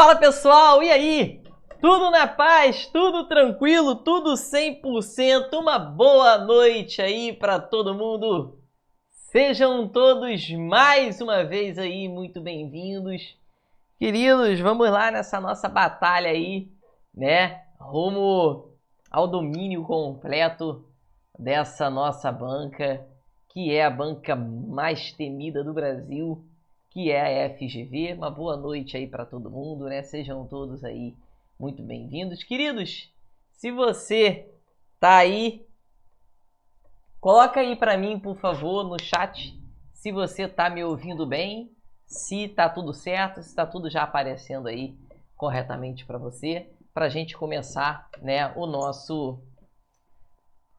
Fala pessoal, e aí? Tudo na paz, tudo tranquilo, tudo 100%, uma boa noite aí para todo mundo. Sejam todos mais uma vez aí muito bem-vindos. Queridos, vamos lá nessa nossa batalha aí, né? Rumo ao domínio completo dessa nossa banca, que é a banca mais temida do Brasil, que é a FGV. Uma boa noite aí para todo mundo, né? Sejam todos aí muito bem-vindos. Queridos, se você tá aí, coloca aí para mim, por favor, no chat, se você tá me ouvindo bem, se tá tudo certo, se tá tudo já aparecendo aí corretamente para você, para a gente começar, né,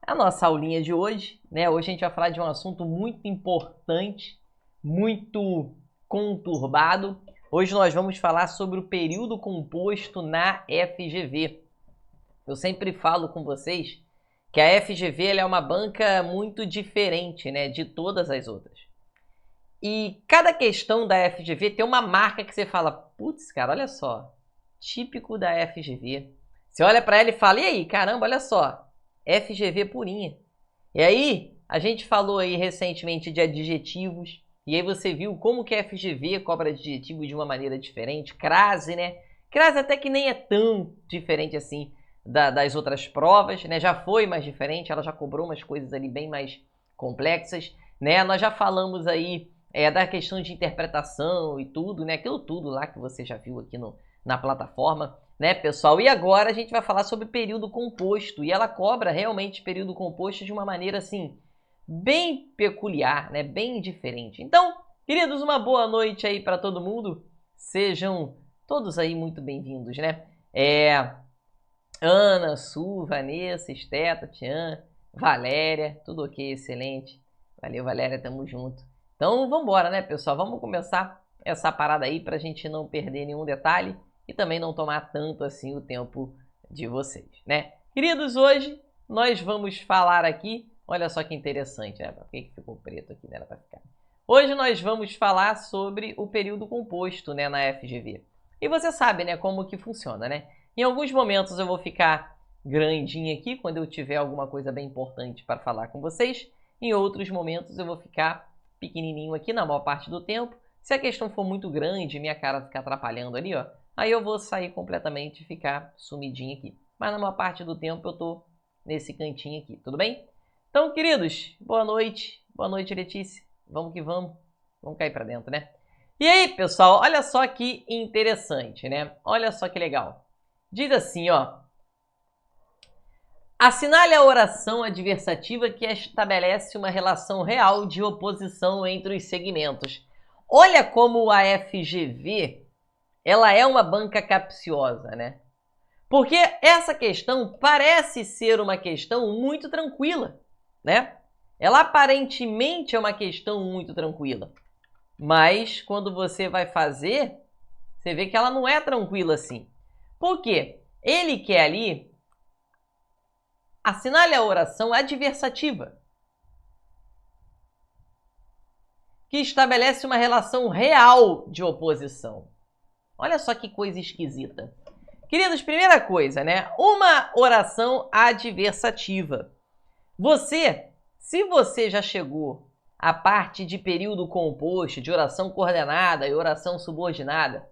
a nossa aulinha de hoje, né? Hoje a gente vai falar de um assunto muito importante, muito conturbado. Hoje nós vamos falar sobre o período composto na FGV. Eu sempre falo com vocês que a FGV ela é uma banca muito diferente, né, de todas as outras. E cada questão da FGV tem uma marca que você fala, putz, cara, olha só, típico da FGV. Você olha para ela e fala, e aí, caramba, olha só, FGV purinha. E aí, a gente falou aí recentemente de adjetivos, e aí você viu como que a FGV cobra adjetivos de uma maneira diferente, crase, né? Crase até que nem é tão diferente assim das outras provas, né? Já foi mais diferente, ela já cobrou umas coisas ali bem mais complexas, né? Nós já falamos aí da questão de interpretação e tudo, né? Aquilo tudo lá que você já viu aqui na plataforma, né, pessoal? E agora a gente vai falar sobre período composto, e ela cobra realmente período composto de uma maneira, assim, bem peculiar, né? Bem diferente. Então, queridos, uma boa noite aí para todo mundo. Sejam todos aí muito bem-vindos, né? Ana, Su, Vanessa, Esté, Tatiana, Valéria, tudo ok, excelente. Valeu, Valéria, tamo junto. Então, vamos embora, né, pessoal? Vamos começar essa parada aí pra gente não perder nenhum detalhe e também não tomar tanto assim o tempo de vocês, né? Queridos, hoje nós vamos falar aqui, olha só que interessante, né? Por que ficou preto aqui, né? Era pra ficar. Hoje nós vamos falar sobre o período composto, né, na FGV. E você sabe, né, como que funciona, né? Em alguns momentos eu vou ficar grandinho aqui, quando eu tiver alguma coisa bem importante para falar com vocês. Em outros momentos eu vou ficar pequenininho aqui na maior parte do tempo. Se a questão for muito grande, minha cara ficar atrapalhando ali, ó, aí eu vou sair completamente e ficar sumidinho aqui. Mas na maior parte do tempo eu tô nesse cantinho aqui, tudo bem? Então, queridos, boa noite. Boa noite, Letícia. Vamos que vamos. Vamos cair para dentro, né? E aí, pessoal, olha só que interessante, né? Olha só que legal. Diz assim, ó. Assinale a oração adversativa que estabelece uma relação real de oposição entre os segmentos. Olha como a FGV, ela é uma banca capciosa, né? Porque essa questão parece ser uma questão muito tranquila, né? Ela aparentemente é uma questão muito tranquila. Mas quando você vai fazer, você vê que ela não é tranquila assim. Por quê? Ele quer ali, assinale a oração adversativa, que estabelece uma relação real de oposição. Olha só que coisa esquisita. Queridos, primeira coisa, né? Uma oração adversativa. Se você já chegou à parte de período composto, de oração coordenada e oração subordinada,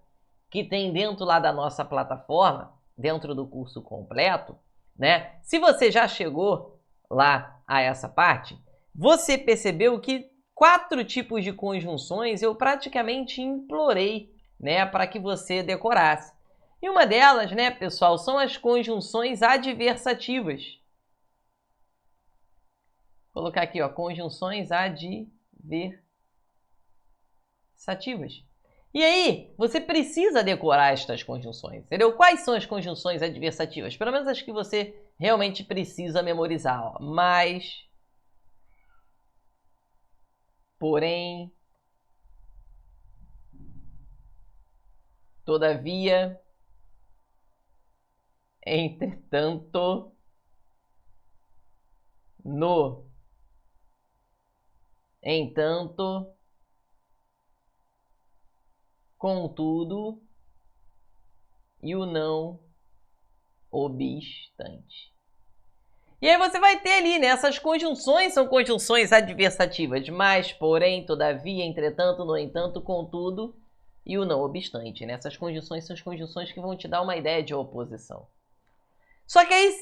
que tem dentro lá da nossa plataforma, dentro do curso completo, né? Se você já chegou lá a essa parte, você percebeu que 4 tipos de conjunções eu praticamente implorei, né, para que você decorasse. E uma delas, né, pessoal, são as conjunções adversativas. Vou colocar aqui, ó, conjunções adversativas. E aí, você precisa decorar estas conjunções, entendeu? Quais são as conjunções adversativas? Pelo menos as que você realmente precisa memorizar, ó. Mas, porém, todavia, entretanto, no entanto, contudo, e o não obstante. E aí você vai ter ali, né? Essas conjunções são conjunções adversativas, mas, porém, todavia, entretanto, no entanto, contudo, e o não obstante, né? Essas conjunções são as conjunções que vão te dar uma ideia de oposição. Só que aí,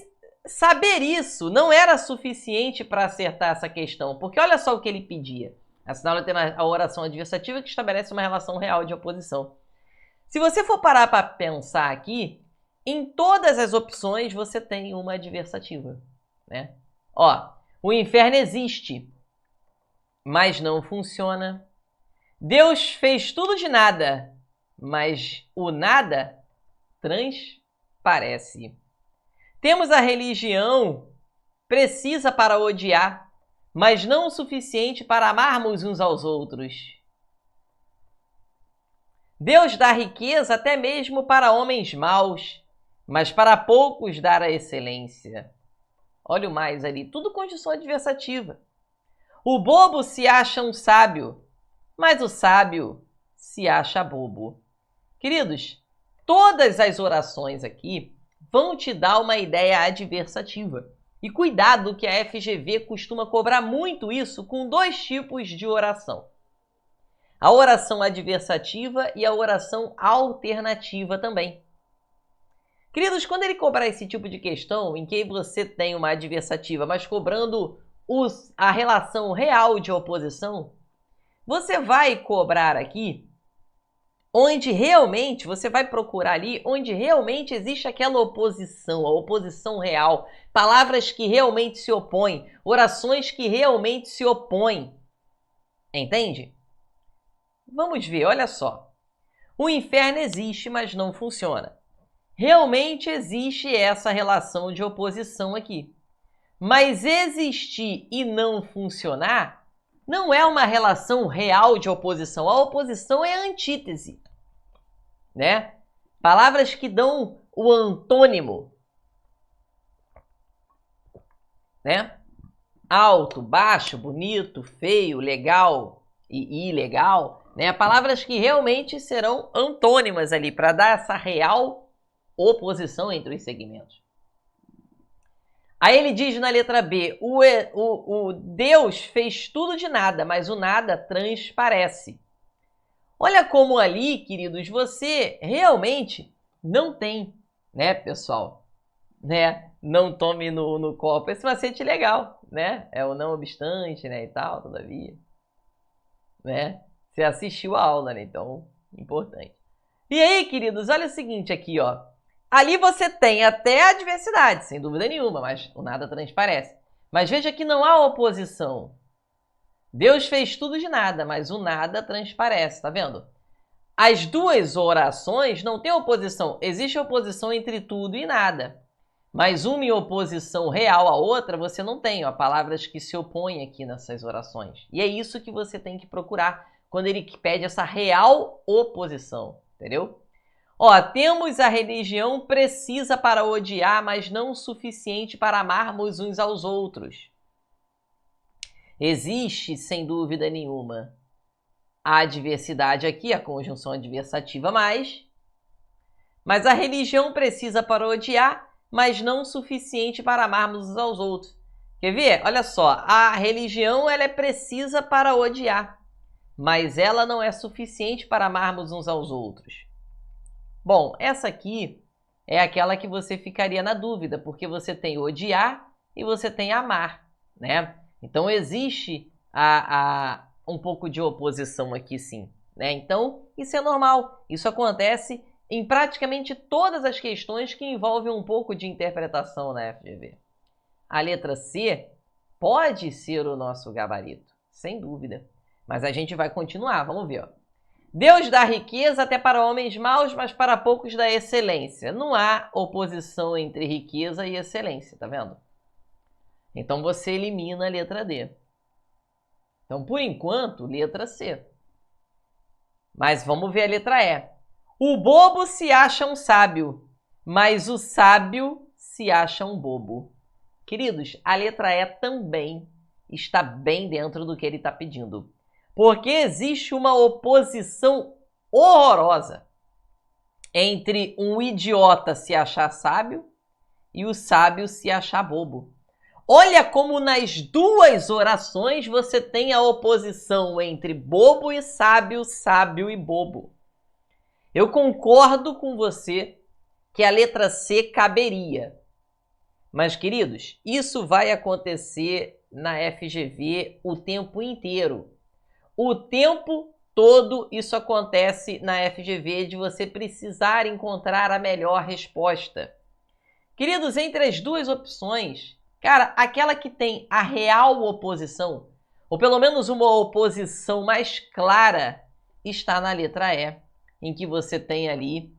saber isso não era suficiente para acertar essa questão, porque olha só o que ele pedia. Afinal, ele tem a oração adversativa que estabelece uma relação real de oposição. Se você for parar para pensar aqui, em todas as opções você tem uma adversativa, né? Ó, o inferno existe, mas não funciona. Deus fez tudo de nada, mas o nada transparece. Temos a religião precisa para odiar, mas não o suficiente para amarmos uns aos outros. Deus dá riqueza até mesmo para homens maus, mas para poucos dá a excelência. Olha o mais ali, tudo condição adversativa. O bobo se acha um sábio, mas o sábio se acha bobo. Queridos, todas as orações aqui vão te dar uma ideia adversativa. E cuidado que a FGV costuma cobrar muito isso com dois tipos de oração. A oração adversativa e a oração alternativa também. Queridos, quando ele cobrar esse tipo de questão, em que você tem uma adversativa, mas cobrando a relação real de oposição, você vai cobrar aqui onde realmente, você vai procurar ali onde realmente existe aquela oposição, a oposição real, palavras que realmente se opõem, orações que realmente se opõem. Entende? Vamos ver, olha só. O inferno existe, mas não funciona. Realmente existe essa relação de oposição aqui. Mas existir e não funcionar não é uma relação real de oposição. A oposição é a antítese, né? Palavras que dão o antônimo, né? Alto, baixo, bonito, feio, legal e ilegal, né? Palavras que realmente serão antônimas ali para dar essa real oposição entre os segmentos. Aí ele diz na letra B, o Deus fez tudo de nada, mas o nada transparece. Olha como ali, queridos, você realmente não tem, né, pessoal? Né? Não tome no copo. Esse macete legal, né? É o não obstante, né, e tal, todavia. Né? Você assistiu a aula, né? Então, importante. E aí, queridos, olha o seguinte aqui, ó. Ali você tem até a adversidade, sem dúvida nenhuma, mas o nada transparece. Mas veja que não há oposição. Deus fez tudo de nada, mas o nada transparece, tá vendo? As duas orações não têm oposição. Existe oposição entre tudo e nada. Mas uma em oposição real à outra, você não tem. Ó, palavras que se opõem aqui nessas orações. E é isso que você tem que procurar quando ele pede essa real oposição, entendeu? Ó, temos a religião precisa para odiar, mas não o suficiente para amarmos uns aos outros. Existe, sem dúvida nenhuma, a adversidade aqui, a conjunção adversativa mas a religião precisa para odiar, mas não o suficiente para amarmos uns aos outros. Quer ver? Olha só, a religião ela é precisa para odiar, mas ela não é suficiente para amarmos uns aos outros. Bom, essa aqui é aquela que você ficaria na dúvida, porque você tem odiar e você tem amar, né? Então, existe um pouco de oposição aqui, sim, né? Então, isso é normal. Isso acontece em praticamente todas as questões que envolvem um pouco de interpretação na FGV. A letra C pode ser o nosso gabarito, sem dúvida. Mas a gente vai continuar, vamos ver, ó. Deus dá riqueza até para homens maus, mas para poucos dá excelência. Não há oposição entre riqueza e excelência, tá vendo? Então você elimina a letra D. Então, por enquanto, letra C. Mas vamos ver a letra E. O bobo se acha um sábio, mas o sábio se acha um bobo. Queridos, a letra E também está bem dentro do que ele está pedindo. Porque existe uma oposição horrorosa entre um idiota se achar sábio e o sábio se achar bobo. Olha como nas duas orações você tem a oposição entre bobo e sábio, sábio e bobo. Eu concordo com você que a letra C caberia. Mas, queridos, isso vai acontecer na FGV o tempo inteiro. O tempo todo isso acontece na FGV de você precisar encontrar a melhor resposta. Queridos, entre as duas opções, cara, aquela que tem a real oposição, ou pelo menos uma oposição mais clara, está na letra E, em que você tem ali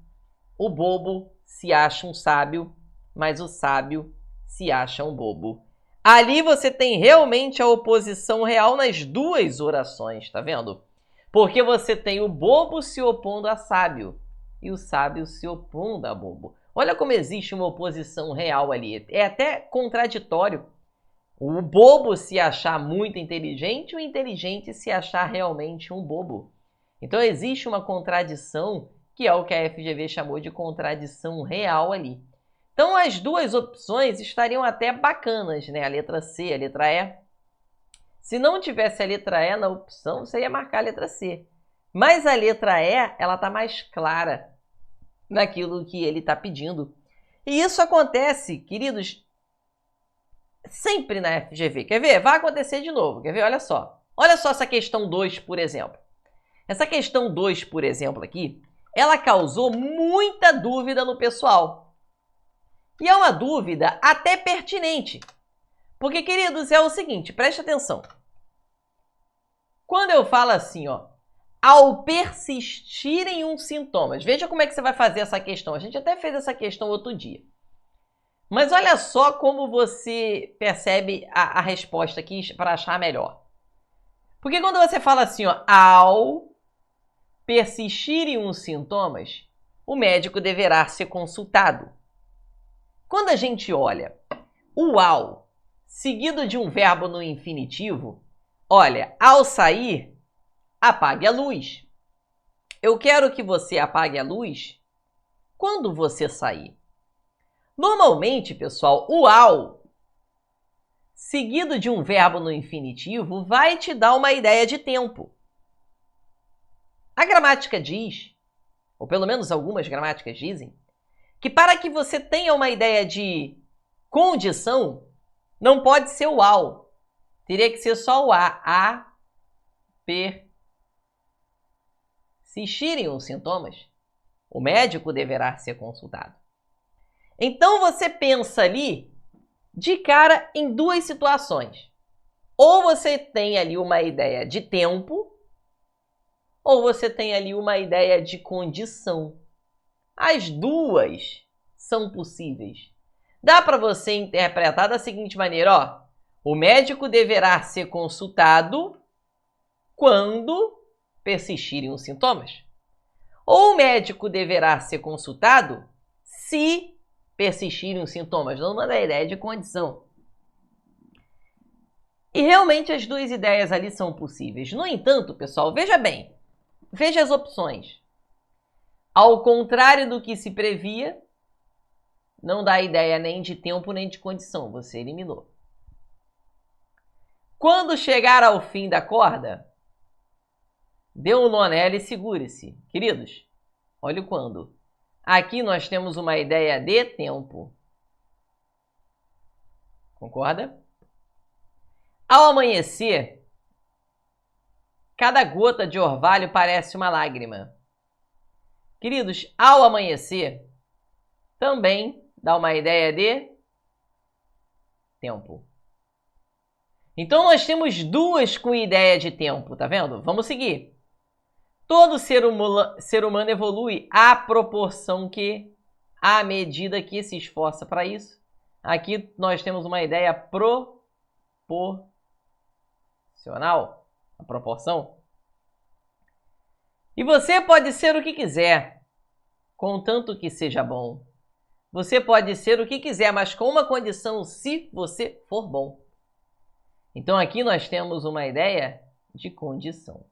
o bobo se acha um sábio, mas o sábio se acha um bobo. Ali você tem realmente a oposição real nas duas orações, tá vendo? Porque você tem o bobo se opondo a sábio e o sábio se opondo a bobo. Olha como existe uma oposição real ali. É até contraditório. O bobo se achar muito inteligente e o inteligente se achar realmente um bobo. Então existe uma contradição que é o que a FGV chamou de contradição real ali. Então as duas opções estariam até bacanas, né? A letra C, a letra E. Se não tivesse a letra E na opção, você ia marcar a letra C. Mas a letra E, ela está mais clara naquilo que ele está pedindo. E isso acontece, queridos, sempre na FGV. Quer ver? Vai acontecer de novo. Quer ver? Olha só. Olha só essa questão 2, por exemplo. Essa questão 2, por exemplo, aqui, ela causou muita dúvida no pessoal. E é uma dúvida até pertinente. Porque, queridos, é o seguinte, preste atenção. Quando eu falo assim, ó, ao persistirem uns sintomas, veja como é que você vai fazer essa questão. A gente até fez essa questão outro dia. Mas olha só como você percebe a resposta aqui para achar melhor. Porque quando você fala assim, ó, ao persistirem uns sintomas, o médico deverá ser consultado. Quando a gente olha o ao seguido de um verbo no infinitivo, olha, ao sair, apague a luz. Eu quero que você apague a luz quando você sair. Normalmente, pessoal, o ao seguido de um verbo no infinitivo vai te dar uma ideia de tempo. A gramática diz, ou pelo menos algumas gramáticas dizem, que para que você tenha uma ideia de condição, não pode ser o ao. Teria que ser só o a. Persistirem os sintomas, o médico deverá ser consultado. Então você pensa ali de cara em duas situações. Ou você tem ali uma ideia de tempo, ou você tem ali uma ideia de condição. As duas são possíveis. Dá para você interpretar da seguinte maneira, ó. O médico deverá ser consultado quando persistirem os sintomas. Ou o médico deverá ser consultado se persistirem os sintomas, dando uma ideia de condição. E realmente as duas ideias ali são possíveis. No entanto, pessoal, veja bem. Veja as opções. Ao contrário do que se previa, não dá ideia nem de tempo nem de condição. Você eliminou. Quando chegar ao fim da corda, dê um nó nela e segure-se. Queridos, olha o quando. Aqui nós temos uma ideia de tempo. Concorda? Ao amanhecer, cada gota de orvalho parece uma lágrima. Queridos, ao amanhecer, também dá uma ideia de tempo. Então, nós temos duas com ideia de tempo, tá vendo? Vamos seguir. Todo ser humano evolui à proporção que, à medida que se esforça para isso. Aqui nós temos uma ideia proporcional, a proporção. E você pode ser o que quiser, contanto que seja bom. Você pode ser o que quiser, mas com uma condição, se você for bom. Então aqui nós temos uma ideia de condição.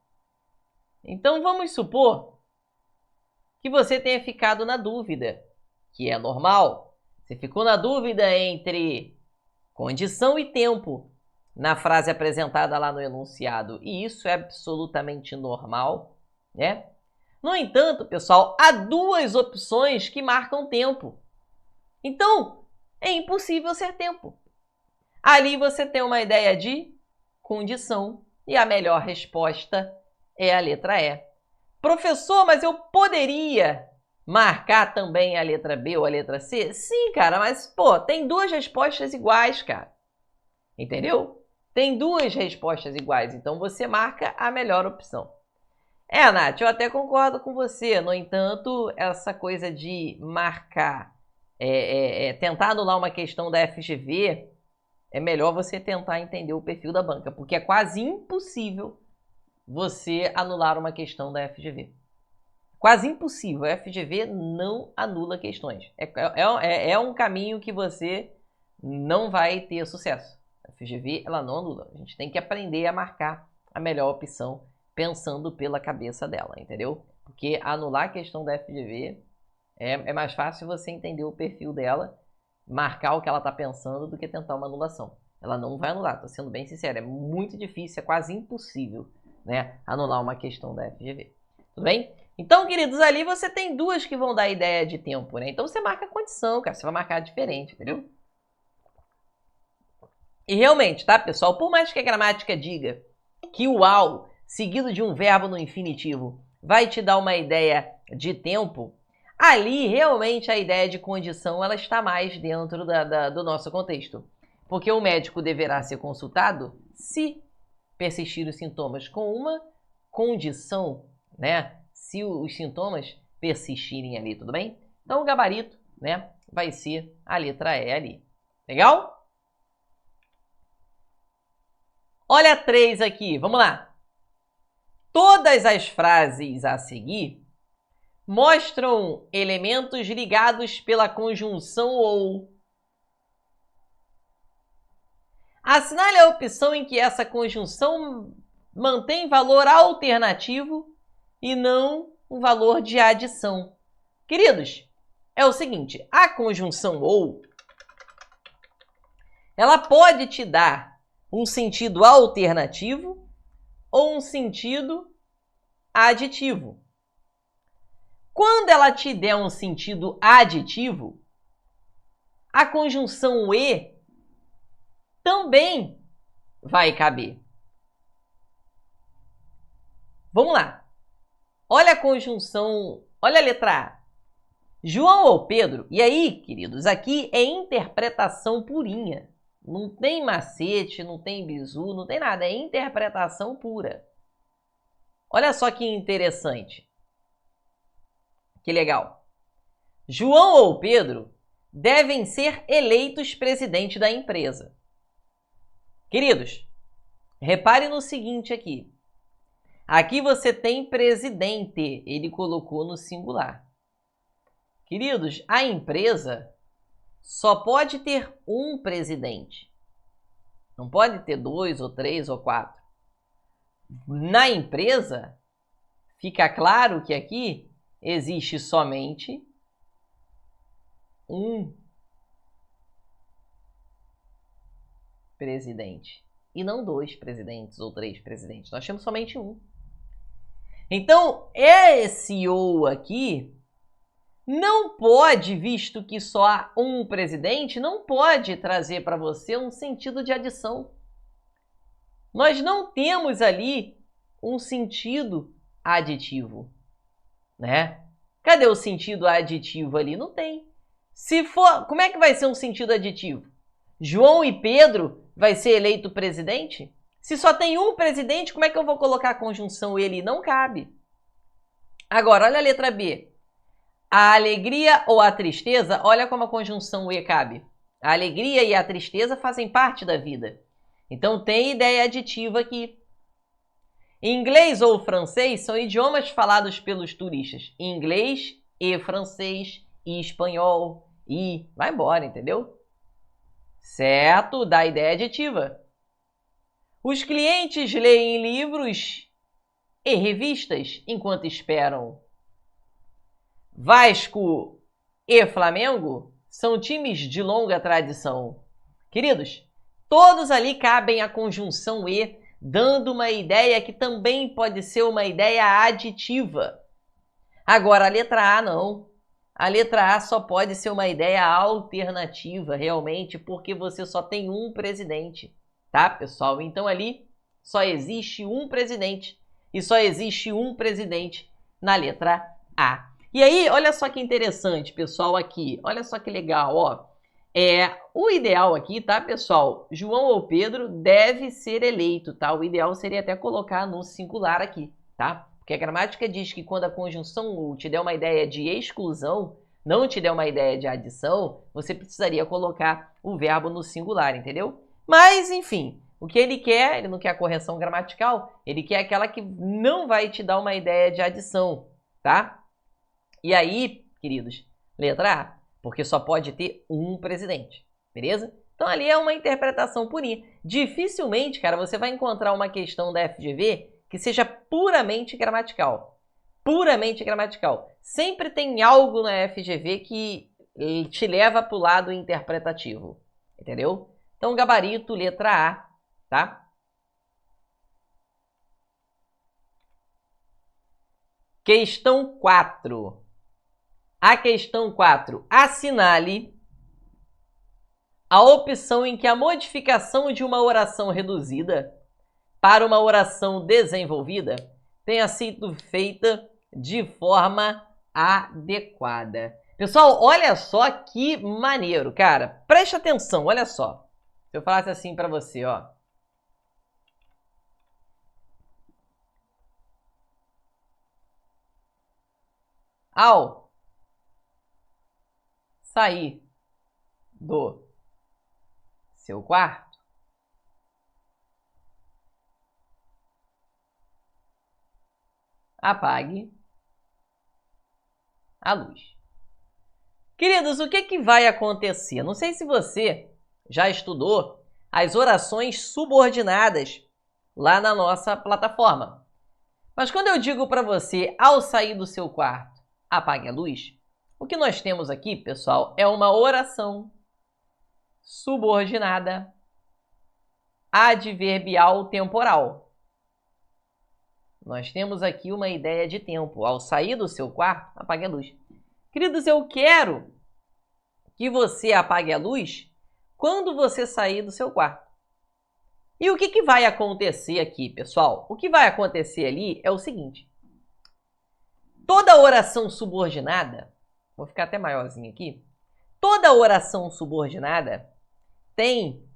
Então vamos supor que você tenha ficado na dúvida, que é normal. Você ficou na dúvida entre condição e tempo na frase apresentada lá no enunciado, e isso é absolutamente normal, né? No entanto, pessoal, há duas opções que marcam tempo. Então, é impossível ser tempo. Ali você tem uma ideia de condição e a melhor resposta é a letra E. Professor, mas eu poderia marcar também a letra B ou a letra C? Sim, cara, mas, pô, tem duas respostas iguais, cara. Entendeu? Tem duas respostas iguais, então você marca a melhor opção. Nath, eu até concordo com você. No entanto, essa coisa de marcar, tentar anular uma questão da FGV, é melhor você tentar entender o perfil da banca, porque é quase impossível você anular uma questão da FGV. Quase impossível. A FGV não anula questões. É um caminho que você não vai ter sucesso. A FGV, ela não anula. A gente tem que aprender a marcar a melhor opção pensando pela cabeça dela, entendeu? Porque anular a questão da FGV é mais fácil você entender o perfil dela, marcar o que ela está pensando, do que tentar uma anulação. Ela não vai anular, estou sendo bem sincero. É muito difícil, é quase impossível, né, anular uma questão da FGV. Tudo bem? Então, queridos, ali você tem duas que vão dar ideia de tempo, né? Então você marca a condição, cara. Você vai marcar diferente, entendeu? E realmente, tá, pessoal? Por mais que a gramática diga que o ao seguido de um verbo no infinitivo vai te dar uma ideia de tempo, ali realmente a ideia de condição ela está mais dentro do nosso contexto. Porque o médico deverá ser consultado se persistir os sintomas com uma condição, né? Se os sintomas persistirem ali, tudo bem? Então o gabarito, né, vai ser a letra E ali. Legal? Olha a 3 aqui, vamos lá. Todas as frases a seguir mostram elementos ligados pela conjunção ou. Assinale a opção em que essa conjunção mantém valor alternativo e não um valor de adição. Queridos, é o seguinte, a conjunção ou, ela pode te dar um sentido alternativo ou um sentido aditivo. Quando ela te der um sentido aditivo, a conjunção e também vai caber. Vamos lá. Olha a conjunção, olha a letra A. João ou Pedro, e aí, queridos, aqui é interpretação purinha. Não tem macete, não tem bizu, não tem nada, é interpretação pura. Olha só que interessante. Que legal. João ou Pedro devem ser eleitos presidente da empresa. Queridos, repare no seguinte aqui. Aqui você tem presidente, ele colocou no singular. Queridos, a empresa só pode ter um presidente. Não pode ter 2 ou 3 ou 4. Na empresa, fica claro que aqui existe somente um presidente. E não 2 presidentes ou 3 presidentes. Nós temos somente um. Então, esse ou aqui não pode, visto que só há um presidente, não pode trazer para você um sentido de adição. Nós não temos ali um sentido aditivo, né? Cadê o sentido aditivo ali? Não tem. Se for, como é que vai ser um sentido aditivo? João e Pedro vai ser eleito presidente? Se só tem um presidente, como é que eu vou colocar a conjunção ele? Não cabe. Agora, olha a letra B. A alegria ou a tristeza, olha como a conjunção e cabe. A alegria e a tristeza fazem parte da vida. Então, tem ideia aditiva aqui. Inglês ou francês são idiomas falados pelos turistas. Inglês e francês e espanhol e vai embora, entendeu? Certo? Dá ideia aditiva. Os clientes leem livros e revistas enquanto esperam. Vasco e Flamengo são times de longa tradição. Queridos, todos ali cabem a conjunção E, dando uma ideia que também pode ser uma ideia aditiva. Agora, a letra A não. A letra A só pode ser uma ideia alternativa, realmente, porque você só tem um presidente, tá, pessoal? Então, ali só existe um presidente e só existe um presidente na letra A. E aí, olha só que interessante, pessoal, aqui. Olha só que legal, ó. O ideal aqui, tá, pessoal? João ou Pedro deve ser eleito, tá? O ideal seria até colocar no singular aqui, tá? Porque a gramática diz que quando a conjunção te der uma ideia de exclusão, não te der uma ideia de adição, você precisaria colocar o verbo no singular, entendeu? Mas, enfim, o que ele quer, ele não quer a correção gramatical, ele quer aquela que não vai te dar uma ideia de adição, tá? E aí, queridos, letra A, porque só pode ter um presidente, beleza? Então ali é uma interpretação purinha. Dificilmente, cara, você vai encontrar uma questão da FGV que seja puramente gramatical. Puramente gramatical. Sempre tem algo na FGV que te leva para o lado interpretativo, entendeu? Então, gabarito, letra A, tá? Questão 4. A questão 4. Assinale a opção em que a modificação de uma oração reduzida para uma oração desenvolvida tenha sido feita de forma adequada. Pessoal, olha só que maneiro, cara. Preste atenção, olha só. Se eu falasse assim para você, ó. Ao sair do seu quarto, apague a luz. Queridos, o que vai acontecer? Não sei se você já estudou as orações subordinadas lá na nossa plataforma. Mas quando eu digo para você, ao sair do seu quarto, apague a luz, o que nós temos aqui, pessoal, é uma oração subordinada adverbial temporal. Nós temos aqui uma ideia de tempo. Ao sair do seu quarto, apague a luz. Queridos, eu quero que você apague a luz quando você sair do seu quarto. E o que vai acontecer aqui, pessoal? O que vai acontecer ali é o seguinte. Toda oração subordinada, vou ficar até maiorzinho aqui, toda oração subordinada tem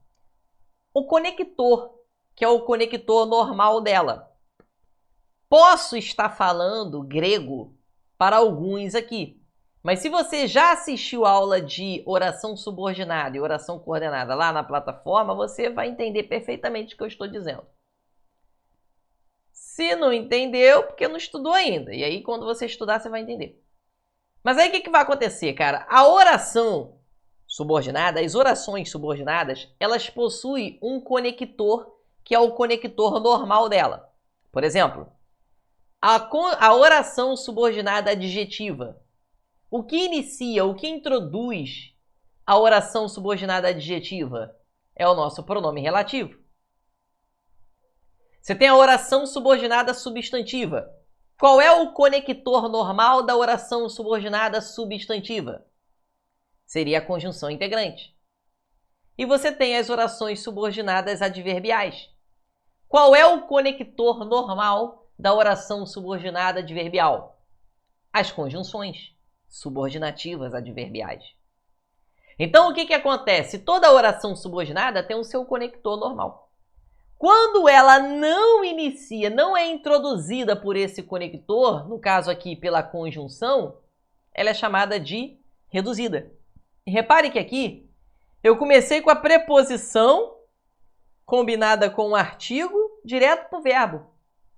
o conector, que é o conector normal dela. Posso estar falando grego para alguns aqui, mas se você já assistiu a aula de oração subordinada e oração coordenada lá na plataforma, você vai entender perfeitamente o que eu estou dizendo. Se não entendeu, porque não estudou ainda. E aí, quando você estudar, você vai entender. Mas aí, o que vai acontecer, cara? A oração subordinada, as orações subordinadas, elas possuem um conector, que é o conector normal dela. Por exemplo, a oração subordinada adjetiva. O que inicia, o que introduz a oração subordinada adjetiva é o nosso pronome relativo. Você tem a oração subordinada substantiva. Qual é o conector normal da oração subordinada substantiva? Seria a conjunção integrante. E você tem as orações subordinadas adverbiais. Qual é o conector normal da oração subordinada adverbial? As conjunções subordinativas adverbiais. Então, o que acontece? Toda oração subordinada tem o seu conector normal. Quando ela não inicia, não é introduzida por esse conector, no caso aqui pela conjunção, ela é chamada de reduzida. E repare que aqui eu comecei com a preposição combinada com o artigo direto para o verbo.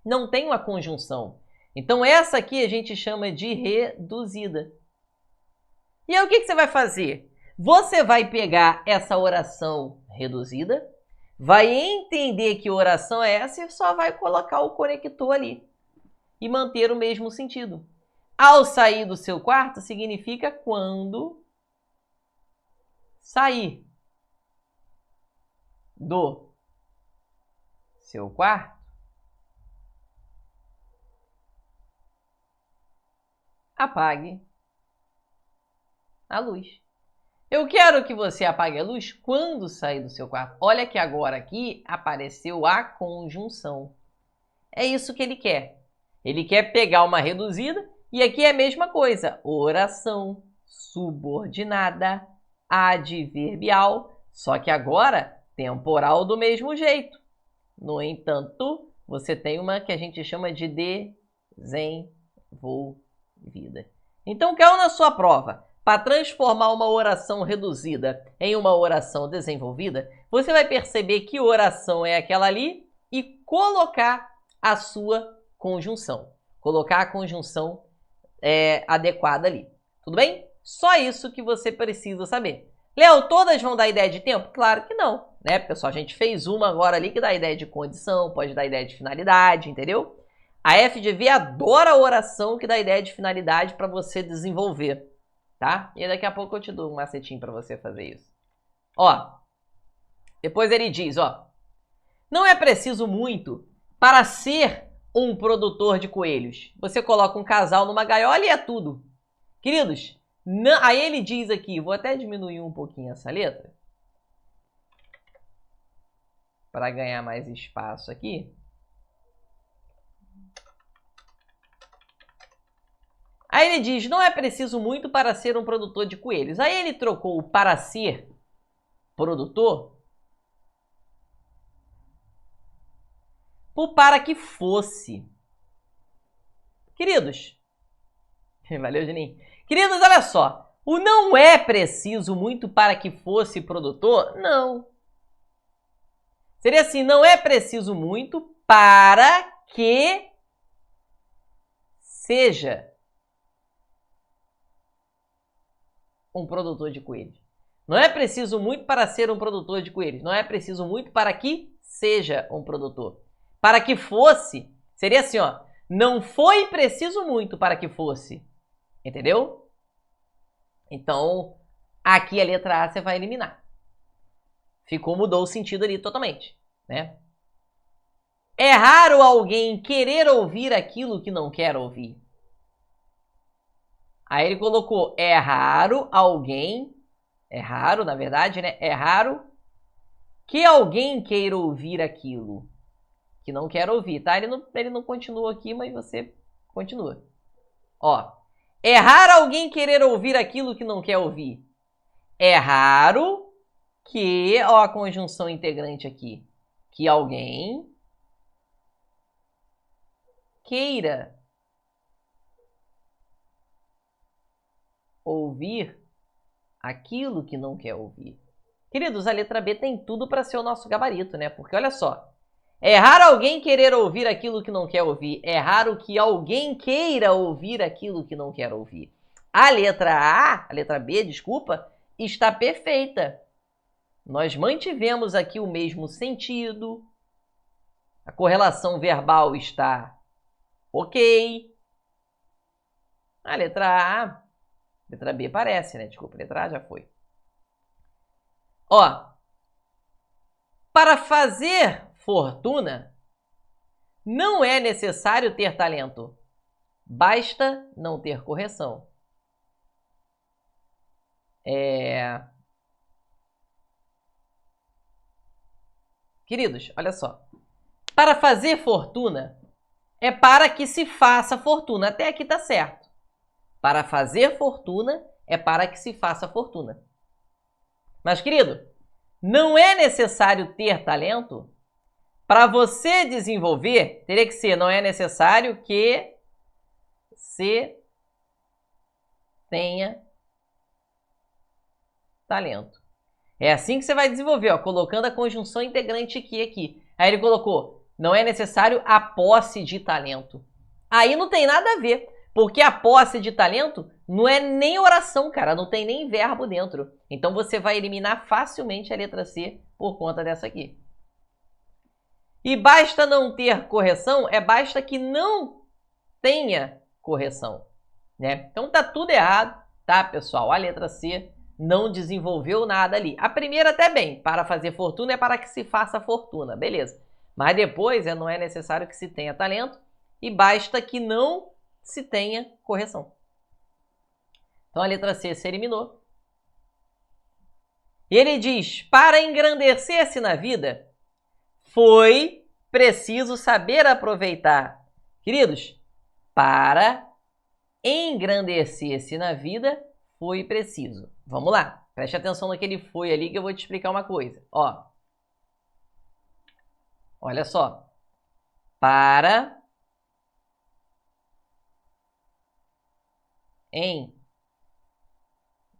Não tem uma conjunção. Então, essa aqui a gente chama de reduzida. E aí, o que você vai fazer? Você vai pegar essa oração reduzida, vai entender que oração é essa e só vai colocar o conector ali e manter o mesmo sentido. Ao sair do seu quarto significa quando sair do seu quarto, apague a luz. Eu quero que você apague a luz quando sair do seu quarto. Olha que agora aqui apareceu a conjunção. É isso que ele quer. Ele quer pegar uma reduzida e aqui é a mesma coisa. Oração subordinada adverbial, só que agora temporal do mesmo jeito. No entanto, você tem uma que a gente chama de desenvolvida. Então, caiu na sua prova. Para transformar uma oração reduzida em uma oração desenvolvida, você vai perceber que oração é aquela ali e colocar a sua conjunção. Colocar a conjunção adequada ali. Tudo bem? Só isso que você precisa saber. Léo, todas vão dar ideia de tempo? Claro que não, né, pessoal? A gente fez uma agora ali que dá ideia de condição, pode dar ideia de finalidade, entendeu? A FGV adora a oração que dá ideia de finalidade para você desenvolver, tá? E daqui a pouco eu te dou um macetinho para você fazer isso. Ó, depois ele diz, ó, não é preciso muito para ser um produtor de coelhos. Você coloca um casal numa gaiola e é tudo. Queridos, não, aí ele diz aqui, vou até diminuir um pouquinho essa letra para ganhar mais espaço aqui. Aí ele diz, não é preciso muito para ser um produtor de coelhos. Aí ele trocou o para ser produtor por para que fosse. Queridos, valeu, Juninho. Queridos, olha só, o não é preciso muito para que fosse produtor? Não. Seria assim, não é preciso muito para que seja um produtor de coelhos. Não é preciso muito para ser um produtor de coelhos. Não é preciso muito para que seja um produtor. Para que fosse, seria assim, ó. Não foi preciso muito para que fosse. Entendeu? Então, aqui a letra A você vai eliminar. Mudou o sentido ali totalmente, né? É raro alguém querer ouvir aquilo que não quer ouvir. Aí ele colocou, é raro alguém, é raro na verdade, né? É raro que alguém queira ouvir aquilo que não quer ouvir, tá? Ele não continua aqui, mas você continua. Ó, é raro alguém querer ouvir aquilo que não quer ouvir. É raro que, ó a conjunção integrante aqui, que alguém queira ouvir aquilo que não quer ouvir. Queridos, a letra B tem tudo para ser o nosso gabarito, né? Porque olha só, é raro alguém querer ouvir aquilo que não quer ouvir. É raro que alguém queira ouvir aquilo que não quer ouvir. A letra B, desculpa, está perfeita. Nós mantivemos aqui o mesmo sentido. A correlação verbal está ok. A letra B parece, né? Desculpa, a letra A já foi. Ó, para fazer fortuna, não é necessário ter talento. Basta não ter correção. Queridos, olha só. Para fazer fortuna é para que se faça fortuna. Até aqui tá certo. Para fazer fortuna é para que se faça fortuna. Mas, querido, não é necessário ter talento. Para você desenvolver, teria que ser, não é necessário que se tenha talento. É assim que você vai desenvolver, ó, colocando a conjunção integrante aqui. Aí ele colocou, não é necessário a posse de talento. Aí não tem nada a ver, porque a posse de talento não é nem oração, cara, não tem nem verbo dentro. Então você vai eliminar facilmente a letra C por conta dessa aqui. E basta não ter correção, basta que não tenha correção. né? Então tá tudo errado, tá, pessoal? A letra C não desenvolveu nada ali. A primeira até bem, para fazer fortuna é para que se faça fortuna, beleza. Mas depois não é necessário que se tenha talento e basta que não se tenha correção. Então a letra C se eliminou. E ele diz, para engrandecer-se na vida, foi preciso saber aproveitar. Queridos, para engrandecer-se na vida, foi preciso. Vamos lá, preste atenção naquele foi ali que eu vou te explicar uma coisa. Ó, olha só. Para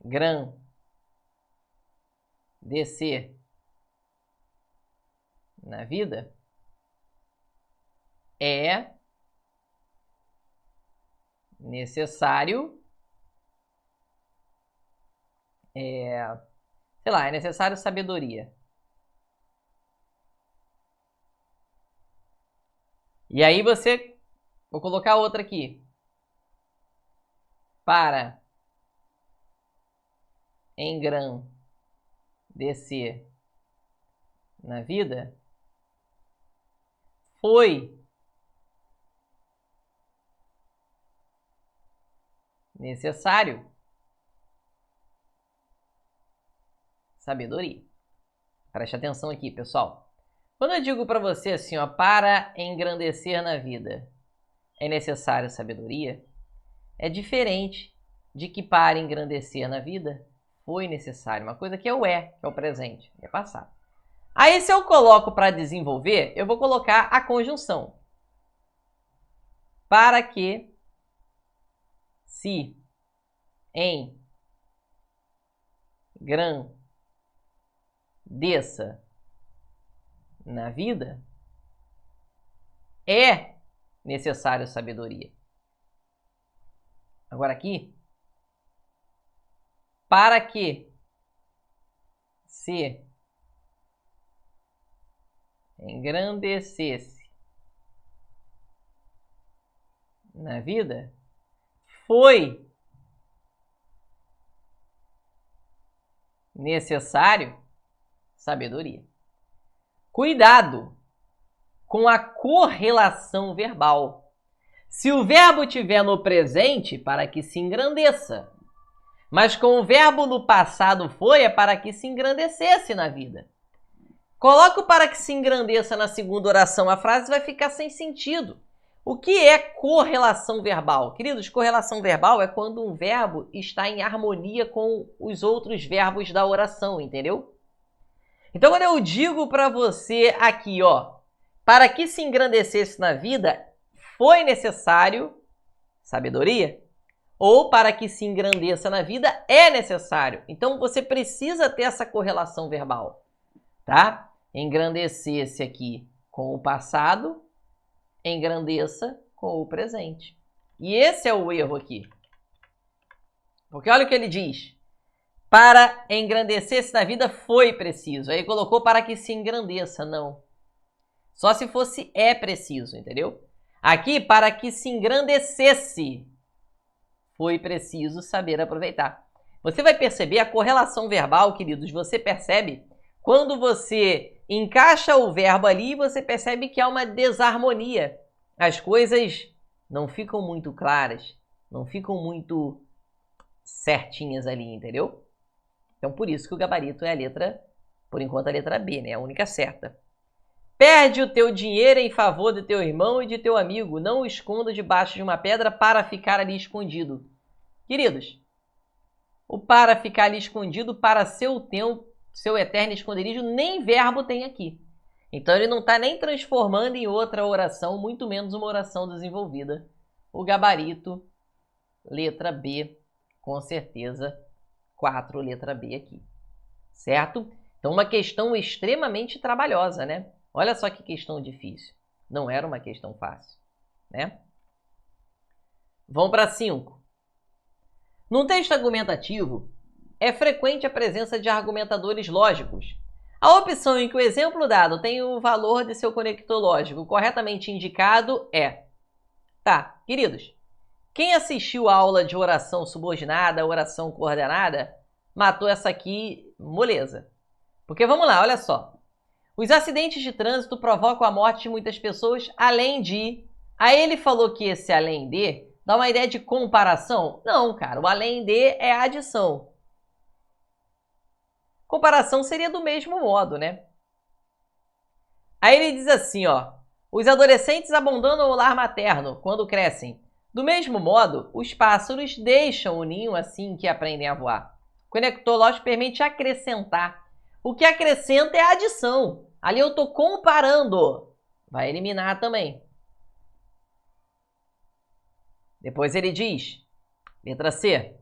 engrandecer na vida é necessário, é necessário sabedoria. E aí vou colocar outra aqui. Para engrandecer na vida, foi necessário sabedoria. Preste atenção aqui, pessoal. Quando eu digo para você assim, ó, para engrandecer na vida é necessário sabedoria, é diferente de que para engrandecer na vida foi necessário. Uma coisa que é que é o presente, é passado. Aí se eu coloco para desenvolver, eu vou colocar a conjunção. Para que se engrandeça na vida, é necessário sabedoria. Agora aqui, para que se engrandecesse na vida, foi necessário sabedoria. Cuidado com a correlação verbal. Se o verbo tiver no presente, para que se engrandeça. Mas com o verbo no passado foi, é para que se engrandecesse na vida. Coloca o para que se engrandeça na segunda oração, a frase vai ficar sem sentido. O que é correlação verbal? Queridos, correlação verbal é quando um verbo está em harmonia com os outros verbos da oração, entendeu? Então, quando eu digo para você aqui, ó, para que se engrandecesse na vida, foi necessário sabedoria? Ou para que se engrandeça na vida, é necessário. Então, você precisa ter essa correlação verbal, tá? Engrandecer-se aqui com o passado, engrandeça com o presente. E esse é o erro aqui. Porque olha o que ele diz. Para engrandecer-se na vida foi preciso. Aí colocou para que se engrandeça. Não. Só se fosse é preciso, entendeu? Aqui, para que se engrandecesse, foi preciso saber aproveitar. Você vai perceber a correlação verbal, queridos. Você percebe quando você encaixa o verbo ali, você percebe que há uma desarmonia. As coisas não ficam muito claras, não ficam muito certinhas ali, entendeu? Então, por isso que o gabarito é a letra, por enquanto, a letra B, né? A única certa. Perde o teu dinheiro em favor do teu irmão e de teu amigo. Não o esconda debaixo de uma pedra para ficar ali escondido. Queridos, o para ficar ali escondido para seu tempo, seu eterno esconderijo, nem verbo tem aqui. Então, ele não está nem transformando em outra oração, muito menos uma oração desenvolvida. O gabarito, letra B, com certeza, 4, letra B aqui. Certo? Então, uma questão extremamente trabalhosa, né? Olha só que questão difícil. Não era uma questão fácil, né? Vamos para 5. Num texto argumentativo, é frequente a presença de argumentadores lógicos. A opção em que o exemplo dado tem o valor de seu conector lógico corretamente indicado é... Tá, queridos, Quem assistiu a aula de oração subordinada, oração coordenada, matou essa aqui moleza. Porque vamos lá, olha só. Os acidentes de trânsito provocam a morte de muitas pessoas, além de... Aí ele falou que esse além de dá uma ideia de comparação? Não, cara, o além de é a adição. Comparação seria do mesmo modo, né? Aí ele diz assim, ó. Os adolescentes abandonam o lar materno quando crescem. Do mesmo modo, os pássaros deixam o ninho assim que aprendem a voar. O conector lógico permite acrescentar. O que acrescenta é a adição. Ali eu estou comparando. Vai eliminar também. Depois ele diz, letra C.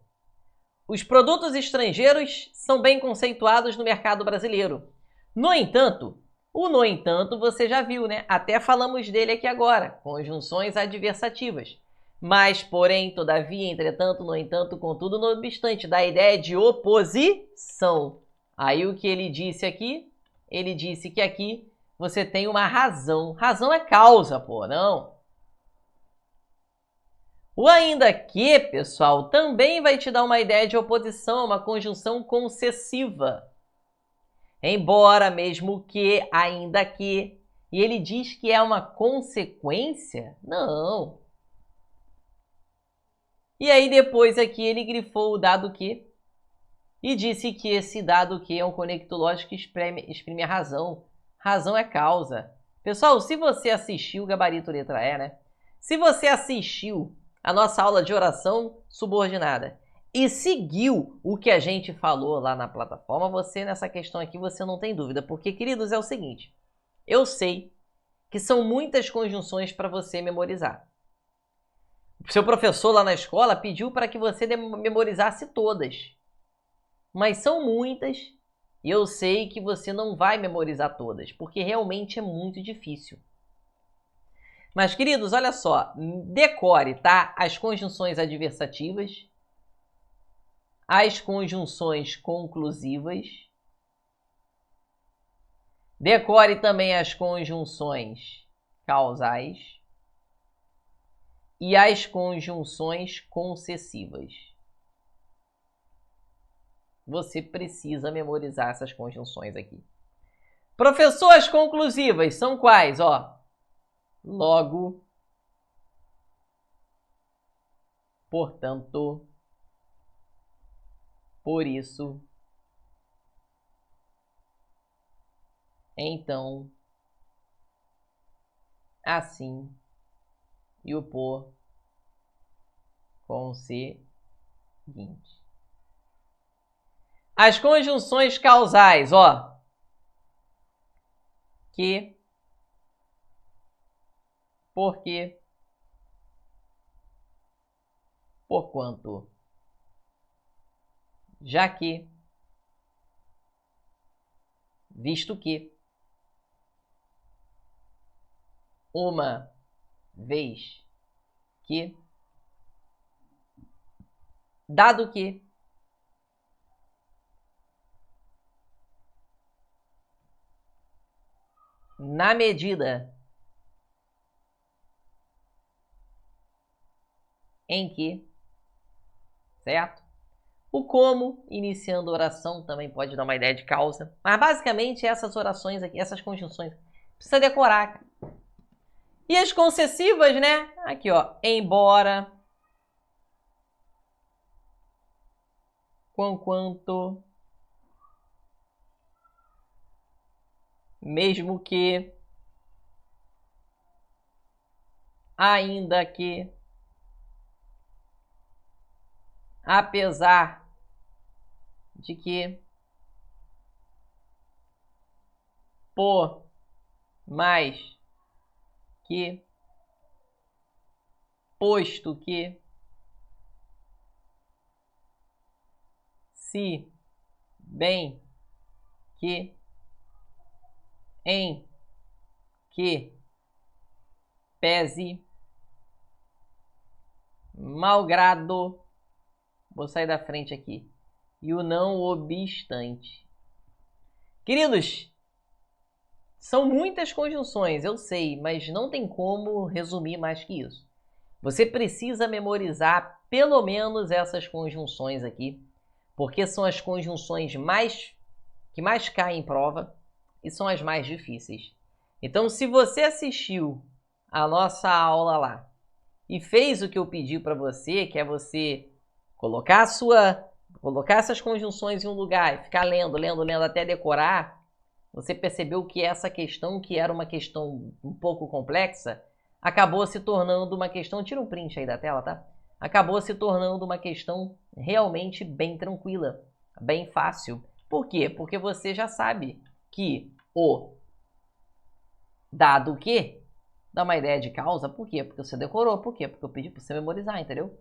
Os produtos estrangeiros são bem conceituados no mercado brasileiro. No entanto você já viu, né? Até falamos dele aqui agora. Conjunções adversativas. Mas, porém, todavia, entretanto, no entanto, contudo, no obstante, dá a ideia de oposição. Aí o que ele disse aqui? Ele disse que aqui você tem uma razão. Razão é causa, pô, não? O ainda que, pessoal, também vai te dar uma ideia de oposição, uma conjunção concessiva. Embora, mesmo que, ainda que. E ele diz que é uma consequência? Não. E aí depois aqui ele grifou o dado que e disse que esse dado que é um conector lógico que exprime a razão. Razão é causa. Pessoal, se você assistiu, gabarito letra E, né? Se você assistiu a nossa aula de oração subordinada e seguiu o que a gente falou lá na plataforma, você nessa questão aqui você não tem dúvida. Porque, queridos, é o seguinte. Eu sei que são muitas conjunções para você memorizar. O seu professor lá na escola pediu para que você memorizasse todas. Mas são muitas e eu sei que você não vai memorizar todas, porque realmente é muito difícil. Mas, queridos, olha só, decore, tá? As conjunções adversativas, as conjunções conclusivas, decore também as conjunções causais e as conjunções concessivas. Você precisa memorizar essas conjunções aqui. Professor, as conclusivas são quais? Ó, logo, portanto, por isso, então, assim, e o por conseguinte. As conjunções causais, ó. Que, porque, porquanto, já que, visto que, uma vez que, dado que, na medida em que, certo? O como, iniciando oração, também pode dar uma ideia de causa. Mas basicamente essas orações aqui, essas conjunções, precisa decorar, cara. E as concessivas, né? Aqui, ó, embora, conquanto, mesmo que, ainda que, apesar de que, por mais que, posto que, se, bem que, em que, pese, malgrado, vou sair da frente aqui, e o não obstante. Queridos, são muitas conjunções, eu sei, mas não tem como resumir mais que isso. Você precisa memorizar pelo menos essas conjunções aqui, porque são as conjunções que mais caem em prova e são as mais difíceis. Então, se você assistiu a nossa aula lá e fez o que eu pedi para você, que é você colocar essas conjunções em um lugar e ficar lendo até decorar, você percebeu que essa questão, que era uma questão um pouco complexa, acabou se tornando uma questão... Tira um print aí da tela, tá? Acabou se tornando uma questão realmente bem tranquila, bem fácil. Por quê? Porque você já sabe que o dado que dá uma ideia de causa. Por quê? Porque você decorou. Por quê? Porque eu pedi para você memorizar, entendeu?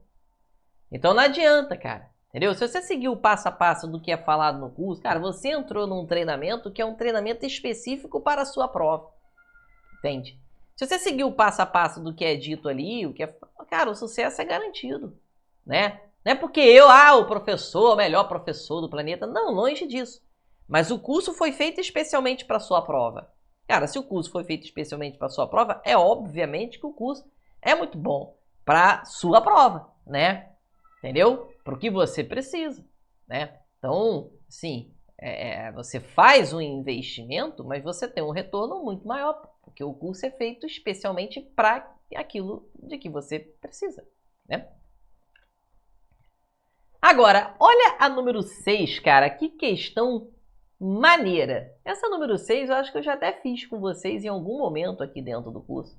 Então não adianta, cara. Entendeu? Se você seguir o passo a passo do que é falado no curso, cara, você entrou num treinamento que é um treinamento específico para a sua prova. Entende? Se você seguir o passo a passo do que é dito ali, cara, o sucesso é garantido, né? Não é porque o professor, o melhor professor do planeta. Não, longe disso. Mas o curso foi feito especialmente para a sua prova. Cara, se o curso foi feito especialmente para a sua prova, é obviamente que o curso é muito bom para a sua prova, né? Entendeu? Para o que você precisa, né? Então, sim, você faz um investimento, mas você tem um retorno muito maior, porque o curso é feito especialmente para aquilo de que você precisa, né? Agora, olha a número 6, cara, que questão maneira. Essa número 6 eu acho que eu já até fiz com vocês em algum momento aqui dentro do curso.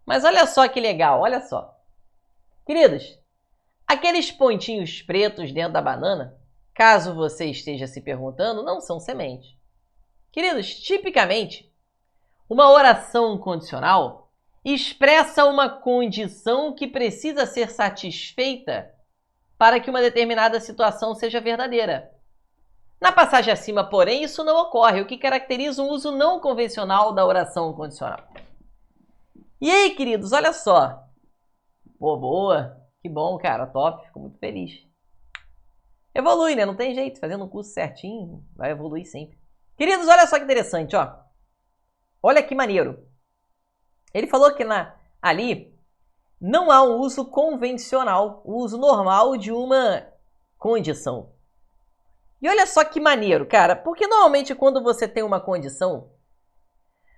Mas olha só que legal, olha só. Queridos, aqueles pontinhos pretos dentro da banana, caso você esteja se perguntando, não são sementes. Queridos, tipicamente, uma oração condicional expressa uma condição que precisa ser satisfeita para que uma determinada situação seja verdadeira. Na passagem acima, porém, isso não ocorre, o que caracteriza um uso não convencional da oração condicional. E aí, queridos, olha só. Pô, boa. Que bom, cara, top. Fico muito feliz. Evolui, né? Não tem jeito. Fazendo o curso certinho, vai evoluir sempre. Queridos, olha só que interessante, ó. Olha que maneiro. Ele falou que ali não há um uso convencional, o uso normal de uma condição. E olha só que maneiro, cara, porque normalmente quando você tem uma condição,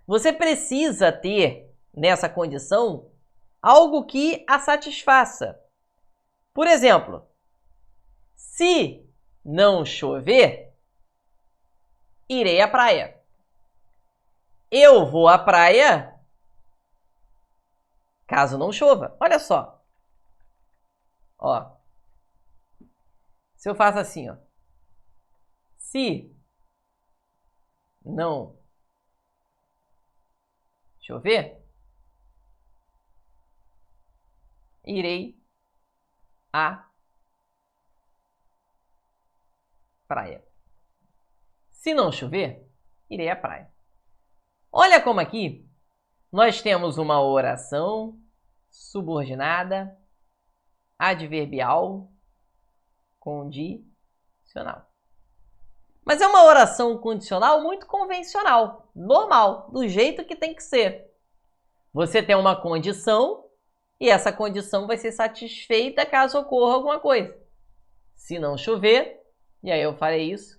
você precisa ter nessa condição algo que a satisfaça. Por exemplo, se não chover, irei à praia. Eu vou à praia caso não chova. Olha só. Ó. Se eu faço assim, ó. Se não chover, irei à praia. Se não chover, irei à praia. Olha como aqui nós temos uma oração subordinada, adverbial, condicional. Mas é uma oração condicional muito convencional, normal, do jeito que tem que ser. Você tem uma condição e essa condição vai ser satisfeita caso ocorra alguma coisa. Se não chover, e aí eu farei isso,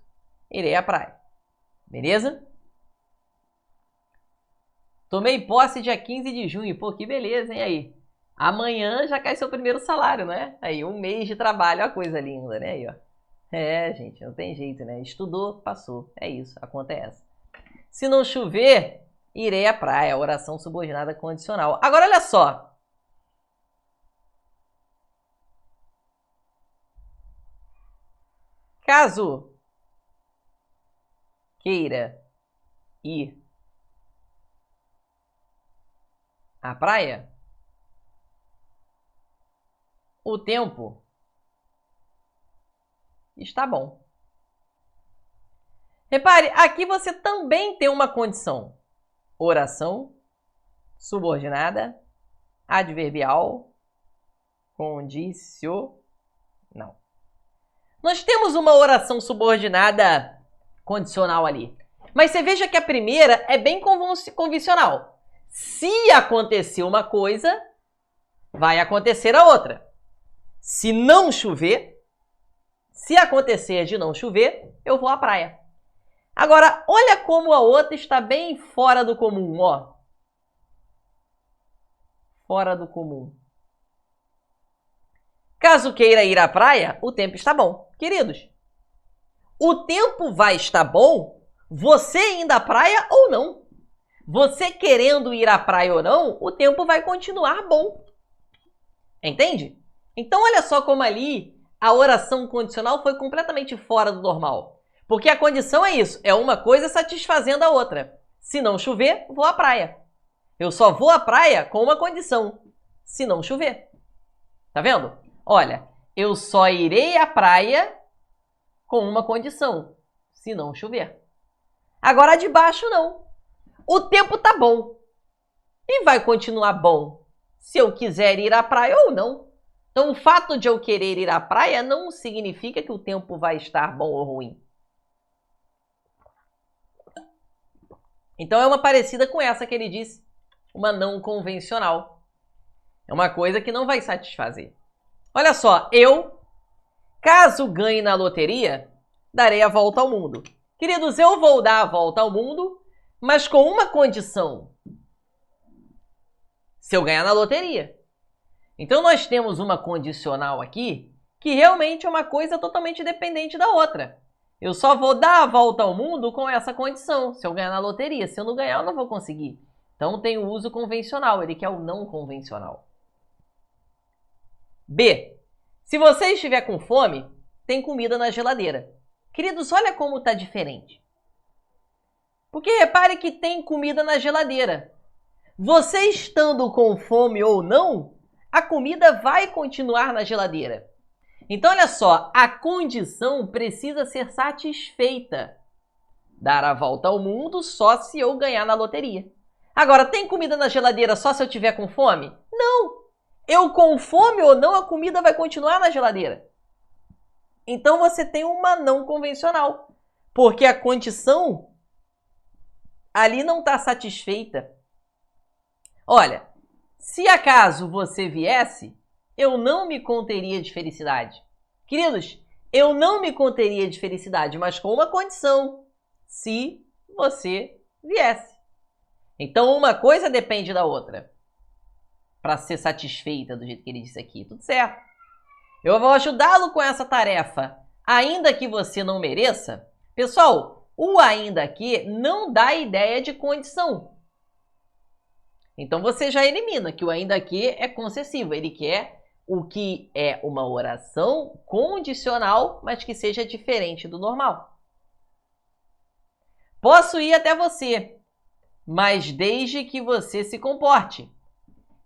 irei à praia. Beleza? Tomei posse dia 15 de junho. Pô, que beleza, hein? Aí. Amanhã já cai seu primeiro salário, né? Aí, um mês de trabalho, a coisa linda, né? Aí, ó. É, gente, não tem jeito, né? Estudou, passou. É isso, a conta é essa. Se não chover, irei à praia. Oração subordinada condicional. Agora, olha só. Caso queira ir à praia, o tempo está bom. Repare, aqui você também tem uma condição. Oração subordinada, adverbial, condicional. Nós temos uma oração subordinada condicional ali. Mas você veja que a primeira é bem convencional. Se acontecer uma coisa, vai acontecer a outra. Se não chover, se acontecer de não chover, eu vou à praia. Agora, olha como a outra está bem fora do comum, ó. Fora do comum. Caso queira ir à praia, o tempo está bom. Queridos, o tempo vai estar bom, você indo à praia ou não. Você querendo ir à praia ou não, o tempo vai continuar bom. Entende? Então, olha só como ali a oração condicional foi completamente fora do normal. Porque a condição é isso, é uma coisa satisfazendo a outra. Se não chover, vou à praia. Eu só vou à praia com uma condição, se não chover. Tá vendo? Olha, eu só irei à praia com uma condição, se não chover. Agora a de baixo não. O tempo tá bom. E vai continuar bom se eu quiser ir à praia ou não. Então o fato de eu querer ir à praia não significa que o tempo vai estar bom ou ruim. Então é uma parecida com essa que ele disse, uma não convencional. É uma coisa que não vai satisfazer. Olha só, eu, caso ganhe na loteria, darei a volta ao mundo. Queridos, eu vou dar a volta ao mundo, mas com uma condição. Se eu ganhar na loteria. Então nós temos uma condicional aqui, que realmente é uma coisa totalmente dependente da outra. Eu só vou dar a volta ao mundo com essa condição, se eu ganhar na loteria. Se eu não ganhar, eu não vou conseguir. Então tem o uso convencional, ele quer o não convencional. B. Se você estiver com fome, tem comida na geladeira. Queridos, olha como está diferente. Porque repare que tem comida na geladeira. Você estando com fome ou não, a comida vai continuar na geladeira. Então, olha só, a condição precisa ser satisfeita. Dar a volta ao mundo só se eu ganhar na loteria. Agora, tem comida na geladeira só se eu tiver com fome? Não! Eu com fome ou não, a comida vai continuar na geladeira. Então, você tem uma não convencional. Porque a condição ali não está satisfeita. Olha, se acaso você viesse, eu não me conteria de felicidade. Queridos, eu não me conteria de felicidade, mas com uma condição. Se você viesse. Então, uma coisa depende da outra. Para ser satisfeita do jeito que ele disse aqui. Tudo certo. Eu vou ajudá-lo com essa tarefa. Ainda que você não mereça. Pessoal, o ainda que não dá ideia de condição. Então, você já elimina que o ainda que é concessivo. Ele quer o que é uma oração condicional, mas que seja diferente do normal. Posso ir até você, mas desde que você se comporte.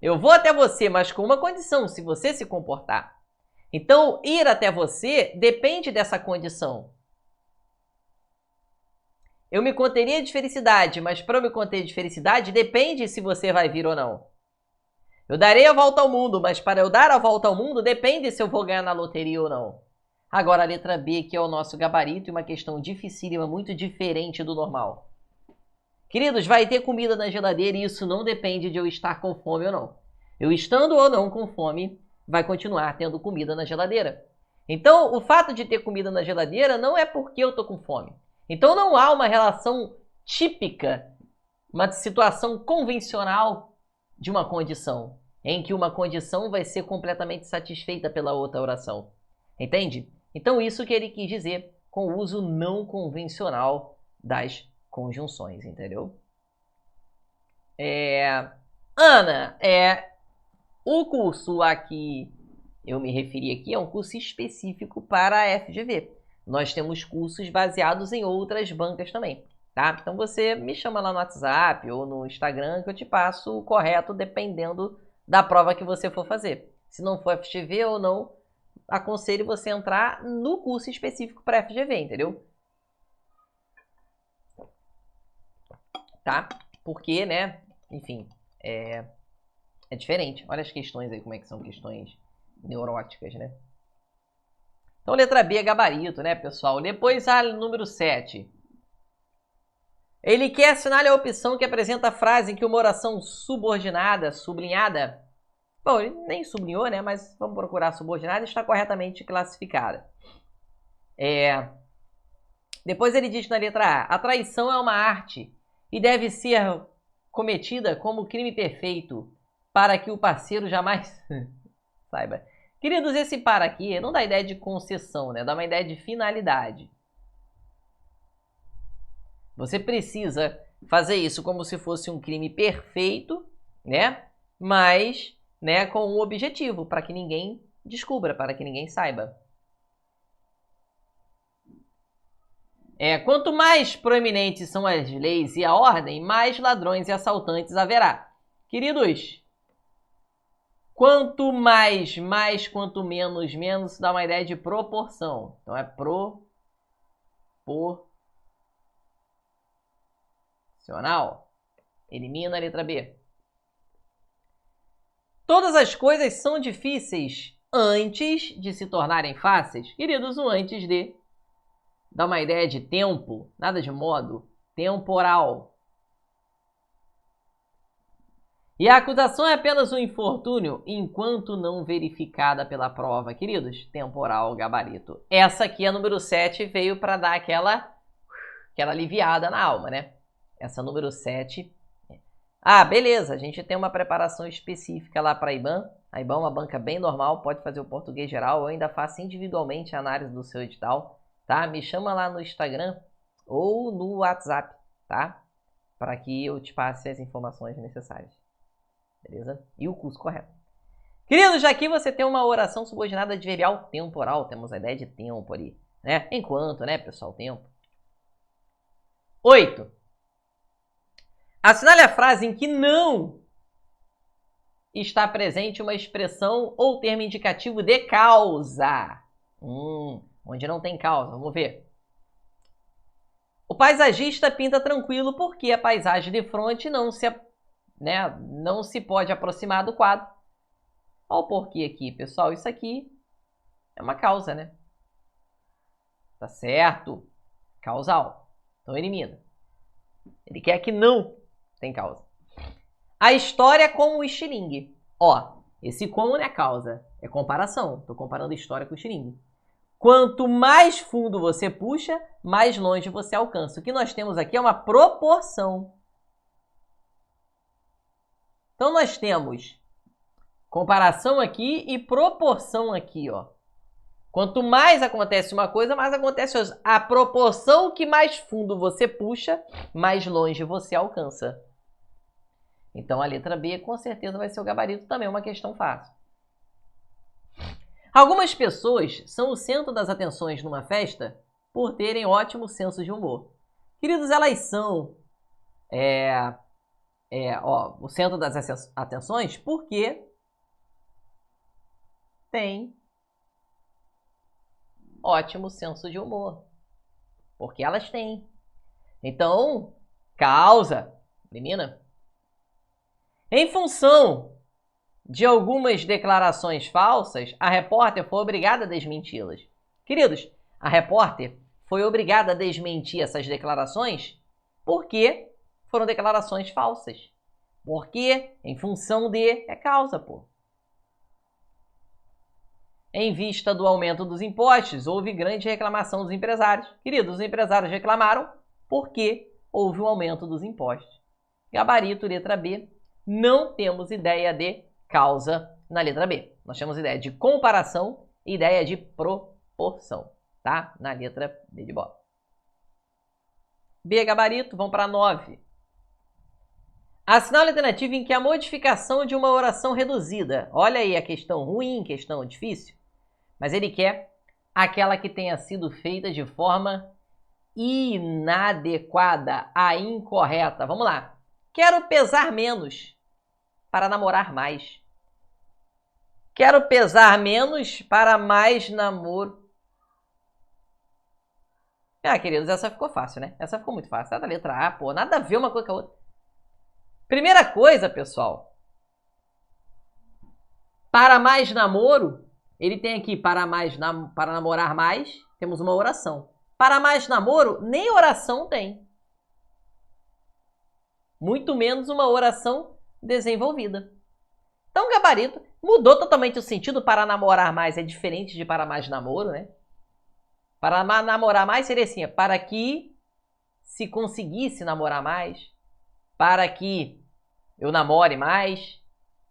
Eu vou até você, mas com uma condição, se você se comportar. Então, ir até você depende dessa condição. Eu me conteria de felicidade, mas para eu me conter de felicidade depende se você vai vir ou não. Eu darei a volta ao mundo, mas para eu dar a volta ao mundo depende se eu vou ganhar na loteria ou não. Agora a letra B, que é o nosso gabarito, e uma questão dificílima, muito diferente do normal. Queridos, vai ter comida na geladeira e isso não depende de eu estar com fome ou não. Eu estando ou não com fome, vai continuar tendo comida na geladeira. Então, o fato de ter comida na geladeira não é porque eu estou com fome. Então, não há uma relação típica, uma situação convencional de uma condição, em que uma condição vai ser completamente satisfeita pela outra oração. Entende? Então, isso que ele quis dizer com o uso não convencional das conjunções, entendeu? Ana, o curso a que eu me referi aqui é um curso específico para a FGV. Nós temos cursos baseados em outras bancas também, tá? Então você me chama lá no WhatsApp ou no Instagram que eu te passo o correto dependendo da prova que você for fazer. Se não for FGV ou não, aconselho você a entrar no curso específico para FGV, entendeu? Tá? Porque, né, enfim, é diferente. Olha as questões aí, como é que são questões neuróticas, né? Então, letra B é gabarito, né, pessoal? Depois, número 7. Ele quer assinar a opção que apresenta a frase em que uma oração subordinada, sublinhada, Bom, ele nem sublinhou, né? Mas vamos procurar subordinada, está corretamente classificada. Depois ele diz na letra A, a traição é uma arte e deve ser cometida como crime perfeito para que o parceiro jamais saiba. Queridos, esse para aqui não dá ideia de concessão, né? Dá uma ideia de finalidade. Você precisa fazer isso como se fosse um crime perfeito, né? Mas, né, com um objetivo, para que ninguém descubra, para que ninguém saiba. Quanto mais proeminentes são as leis e a ordem, mais ladrões e assaltantes haverá. Queridos, quanto mais, quanto menos, menos, dá uma ideia de proporção. Então é proporcional. Elimina a letra B. Todas as coisas são difíceis antes de se tornarem fáceis. Queridos, o antes de dá uma ideia de tempo, nada de modo, temporal. E a acusação é apenas um infortúnio enquanto não verificada pela prova. Queridos, temporal, gabarito. Essa aqui, a número 7, veio para dar aquela aliviada na alma, né? Essa número 7. Ah, beleza, a gente tem uma preparação específica lá para a IBAN. A IBAN é uma banca bem normal, pode fazer o português geral. Eu ainda faço individualmente a análise do seu edital. Tá? Me chama lá no Instagram ou no WhatsApp, tá? Para que eu te passe as informações necessárias. Beleza? E o curso correto. Queridos, já aqui você tem uma oração subordinada adverbial temporal. Temos a ideia de tempo ali, né? Enquanto, né, pessoal? Tempo. 8. Assinale a frase em que não está presente uma expressão ou termo indicativo de causa. Onde não tem causa, vamos ver. O paisagista pinta tranquilo porque a paisagem de fronte não se pode aproximar do quadro. Olha o porquê aqui, pessoal. Isso aqui é uma causa, né? Tá certo? Causal. Então elimina. Ele quer que não tem causa. A história com o estilingue. Ó, esse com não é causa, é comparação. Estou comparando a história com o estilingue. Quanto mais fundo você puxa, mais longe você alcança. O que nós temos aqui é uma proporção. Então, nós temos comparação aqui e proporção aqui, ó. Quanto mais acontece uma coisa, mais acontece outra. A proporção que mais fundo você puxa, mais longe você alcança. Então, a letra B com certeza vai ser o gabarito também, uma questão fácil. Algumas pessoas são o centro das atenções numa festa por terem ótimo senso de humor. Queridos, elas são o centro das atenções porque tem ótimo senso de humor. Porque elas têm. Então, causa. Elimina. Em função de algumas declarações falsas, a repórter foi obrigada a desmenti-las. Queridos, a repórter foi obrigada a desmentir essas declarações porque foram declarações falsas. Porque, em função de, é causa, pô. Em vista do aumento dos impostos, houve grande reclamação dos empresários. Queridos, os empresários reclamaram porque houve um aumento dos impostos. Gabarito, letra B. Não temos ideia de causa na letra B. Nós temos ideia de comparação e ideia de proporção, tá? Na letra B de bola. B, gabarito, vamos para 9. Assinale a alternativa em que a modificação de uma oração reduzida. Olha aí a questão ruim, questão difícil. Mas ele quer aquela que tenha sido feita de forma inadequada, a incorreta. Vamos lá. Quero pesar menos para namorar mais. Quero pesar menos para mais namoro. Ah, queridos, essa ficou fácil, né? Essa ficou muito fácil. Essa da letra A, pô, nada a ver uma coisa com a outra. Primeira coisa, pessoal. Para mais namoro, ele tem aqui para namorar mais, temos uma oração. Para mais namoro, nem oração tem. Muito menos uma oração desenvolvida. Então, gabarito mudou totalmente o sentido. Para namorar mais é diferente de para mais namoro, né? Para namorar mais seria assim, para que se conseguisse namorar mais, para que eu namore mais,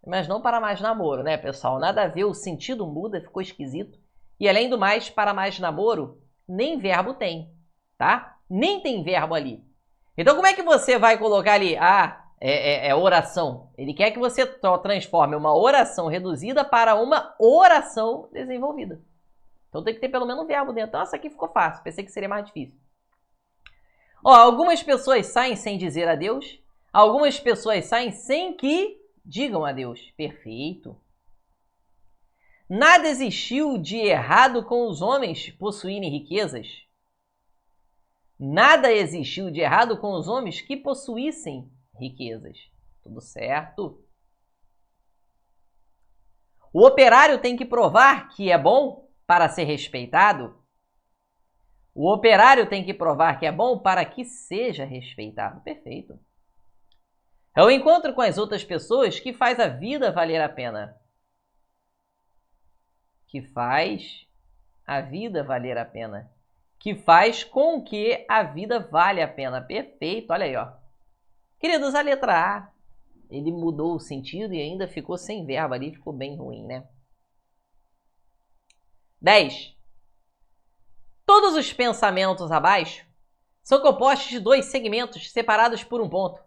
mas não para mais namoro, né, pessoal? Nada a ver, o sentido muda, ficou esquisito. E além do mais, para mais namoro, nem verbo tem, tá? Nem tem verbo ali. Então, como é que você vai colocar ali? É oração. Ele quer que você transforme uma oração reduzida para uma oração desenvolvida. Então, tem que ter pelo menos um verbo dentro. Nossa, aqui ficou fácil. Pensei que seria mais difícil. Ó, algumas pessoas saem sem dizer adeus. Algumas pessoas saem sem que digam adeus. Perfeito. Nada existiu de errado com os homens possuírem riquezas. Nada existiu de errado com os homens que possuíssem riquezas. Tudo certo? O operário tem que provar que é bom para ser respeitado. O operário tem que provar que é bom para que seja respeitado. Perfeito. É o encontro com as outras pessoas que faz a vida valer a pena. Que faz a vida valer a pena. Que faz com que a vida vale a pena. Perfeito, olha aí, ó. Queridos, a letra A, ele mudou o sentido e ainda ficou sem verbo ali, ficou bem ruim, né? 10. Todos os pensamentos abaixo são compostos de dois segmentos separados por um ponto.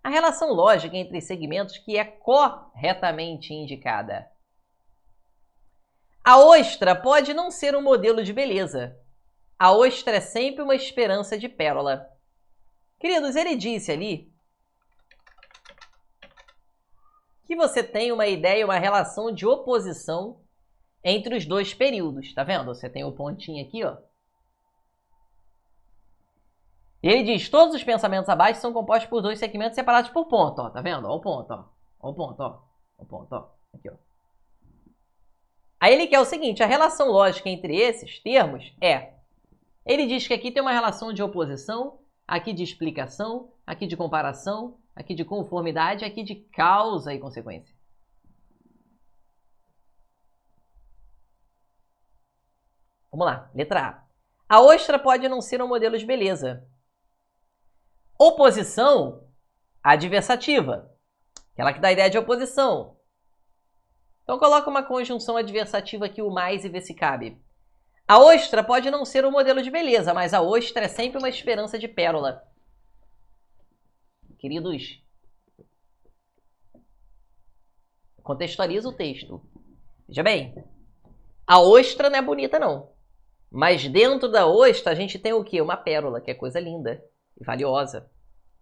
A relação lógica entre segmentos que é corretamente indicada. A ostra pode não ser um modelo de beleza. A ostra é sempre uma esperança de pérola. Queridos, ele disse ali que você tem uma ideia, uma relação de oposição entre os dois períodos. Tá vendo? Você tem o pontinho aqui, ó. Ele diz, todos os pensamentos abaixo são compostos por dois segmentos separados por ponto, ó. Tá vendo? Ó o ponto, ó. Ó o ponto, ó. Ó o ponto, ó. Aqui, ó. Aí ele quer o seguinte, a relação lógica entre esses termos é... Ele diz que aqui tem uma relação de oposição, aqui de explicação, aqui de comparação, aqui de conformidade, aqui de causa e consequência. Vamos lá, letra A. A ostra pode não ser um modelo de beleza. Oposição, adversativa. Aquela que dá a ideia de oposição. Então coloca uma conjunção adversativa aqui, o mais, e vê se cabe. A ostra pode não ser um modelo de beleza, mas a ostra é sempre uma esperança de pérola. Queridos, contextualiza o texto. Veja bem, a ostra não é bonita não. Mas dentro da ostra a gente tem o quê? Uma pérola, que é coisa linda e valiosa,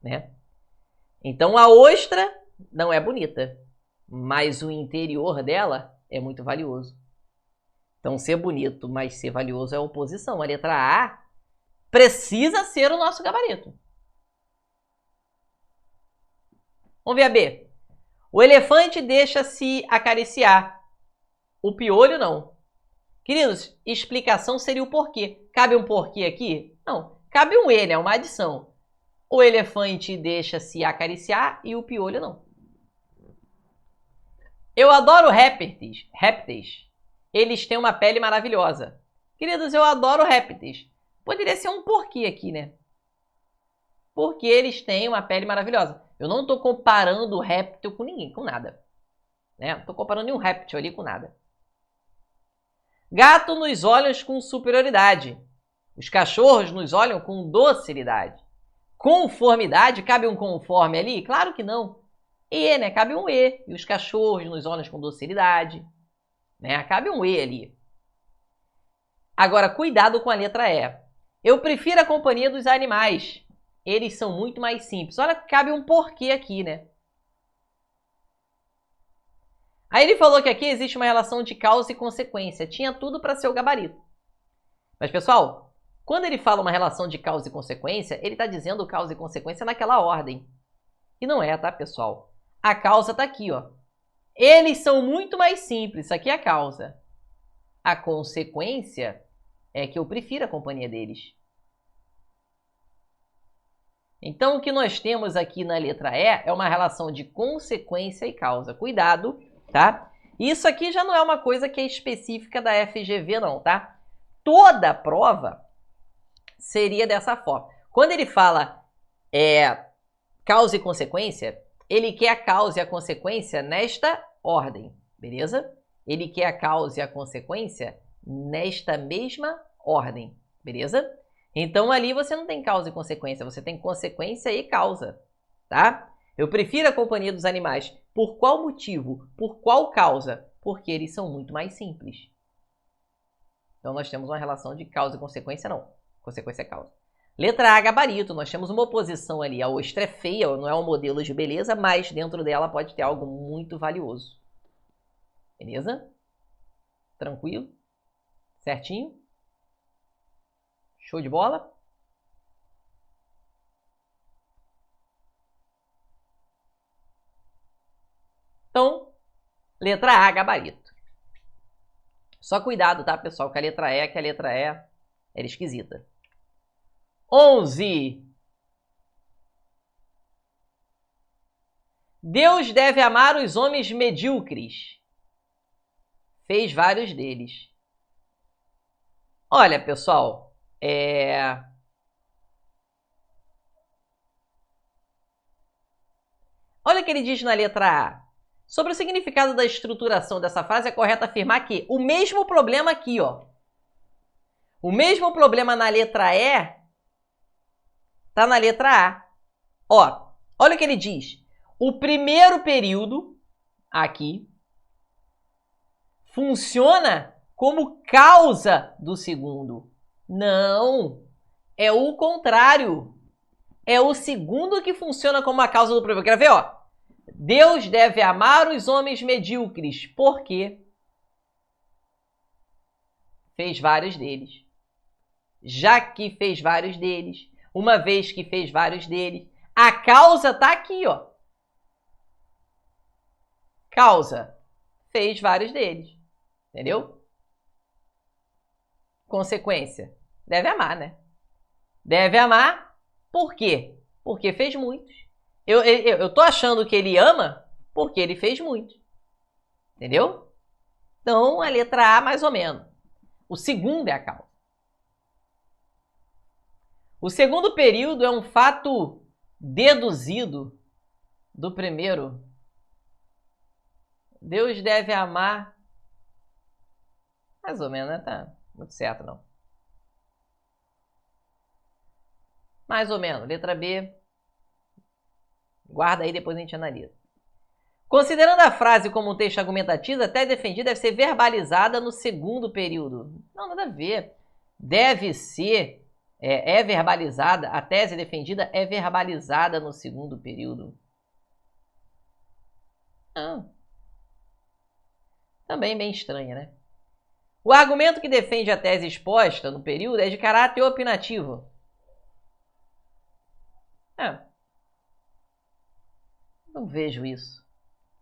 né? Então a ostra não é bonita, mas o interior dela é muito valioso. Então ser bonito, mas ser valioso é a oposição. A letra A precisa ser o nosso gabarito. Vamos ver a B. O elefante deixa-se acariciar. O piolho não. Queridos, explicação seria o porquê. Cabe um porquê aqui? Não. Cabe um E, né? Uma adição. O elefante deixa-se acariciar e o piolho não. Eu adoro répteis. Eles têm uma pele maravilhosa. Queridos, eu adoro répteis. Poderia ser um porquê aqui, né? Porque eles têm uma pele maravilhosa. Eu não estou comparando o réptil com ninguém, com nada. Né? Não estou comparando nenhum réptil ali com nada. Gato nos olha com superioridade. Os cachorros nos olham com docilidade. Conformidade, cabe um conforme ali? Claro que não. E, né? Cabe um E. E os cachorros nos olham com docilidade. Né? Cabe um E ali. Agora, cuidado com a letra E. Eu prefiro a companhia dos animais. Eles são muito mais simples. Olha, cabe um porquê aqui, né? Aí ele falou que aqui existe uma relação de causa e consequência. Tinha tudo para ser o gabarito. Mas, pessoal, quando ele fala uma relação de causa e consequência, ele está dizendo causa e consequência naquela ordem. E não é, tá, pessoal? A causa está aqui, ó. Eles são muito mais simples. Isso aqui é a causa. A consequência é que eu prefiro a companhia deles. Então, o que nós temos aqui na letra E é uma relação de consequência e causa. Cuidado, tá? Isso aqui já não é uma coisa que é específica da FGV, não, tá? Toda prova seria dessa forma. Quando ele fala causa e consequência, ele quer a causa e a consequência nesta ordem, beleza? Ele quer a causa e a consequência nesta mesma ordem, beleza? Então ali você não tem causa e consequência, você tem consequência e causa, tá? Eu prefiro a companhia dos animais. Por qual motivo? Por qual causa? Porque eles são muito mais simples. Então nós temos uma relação de causa e consequência, não. Consequência é causa. Letra A, gabarito. Nós temos uma oposição ali. A ostra é feia, não é um modelo de beleza, mas dentro dela pode ter algo muito valioso. Beleza? Tranquilo? Certinho? Show de bola? Então, letra A, gabarito. Só cuidado, tá, pessoal? Que a letra E era esquisita. 11. Deus deve amar os homens medíocres. Fez vários deles. Olha, pessoal, olha o que ele diz na letra A. Sobre o significado da estruturação dessa frase, é correto afirmar que o mesmo problema aqui, ó. O mesmo problema na letra E está na letra A. Ó, olha o que ele diz. O primeiro período, aqui, funciona como causa do segundo. Não, é o contrário. É o segundo que funciona como a causa do primeiro. Quer ver, ó? Deus deve amar os homens medíocres, porque fez vários deles. Já que fez vários deles, uma vez que fez vários deles, a causa tá aqui, ó. Causa, fez vários deles. Entendeu? Consequência, deve amar, né? Deve amar, por quê? Porque fez muitos. Eu tô achando que ele ama porque ele fez muitos. Entendeu? Então, a letra A, mais ou menos. O segundo é a causa. O segundo período é um fato deduzido do primeiro. Deus deve amar. Mais ou menos, né? Tá muito certo, não. Mais ou menos. Letra B. Guarda aí, depois a gente analisa. Considerando a frase como um texto argumentativo, até defendida deve ser verbalizada no segundo período. Não, nada a ver. Deve ser, é verbalizada, a tese defendida é verbalizada no segundo período. Também bem estranha, né? O argumento que defende a tese exposta no período é de caráter opinativo. Não vejo isso.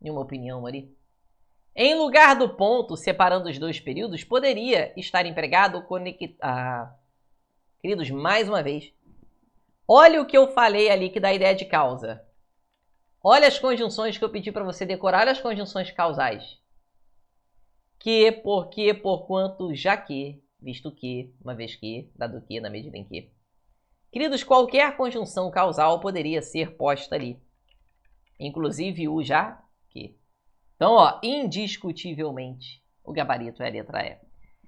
Nenhuma opinião ali. Em lugar do ponto, separando os dois períodos, poderia estar empregado queridos, mais uma vez. Olha o que eu falei ali que dá a ideia de causa. Olha as conjunções que eu pedi para você decorar. Olha as conjunções causais. Que, porque, porquanto, já que, visto que, uma vez que, dado que, na medida em que. Queridos, qualquer conjunção causal poderia ser posta ali. Inclusive o já que. Então, ó, indiscutivelmente, o gabarito é a letra E.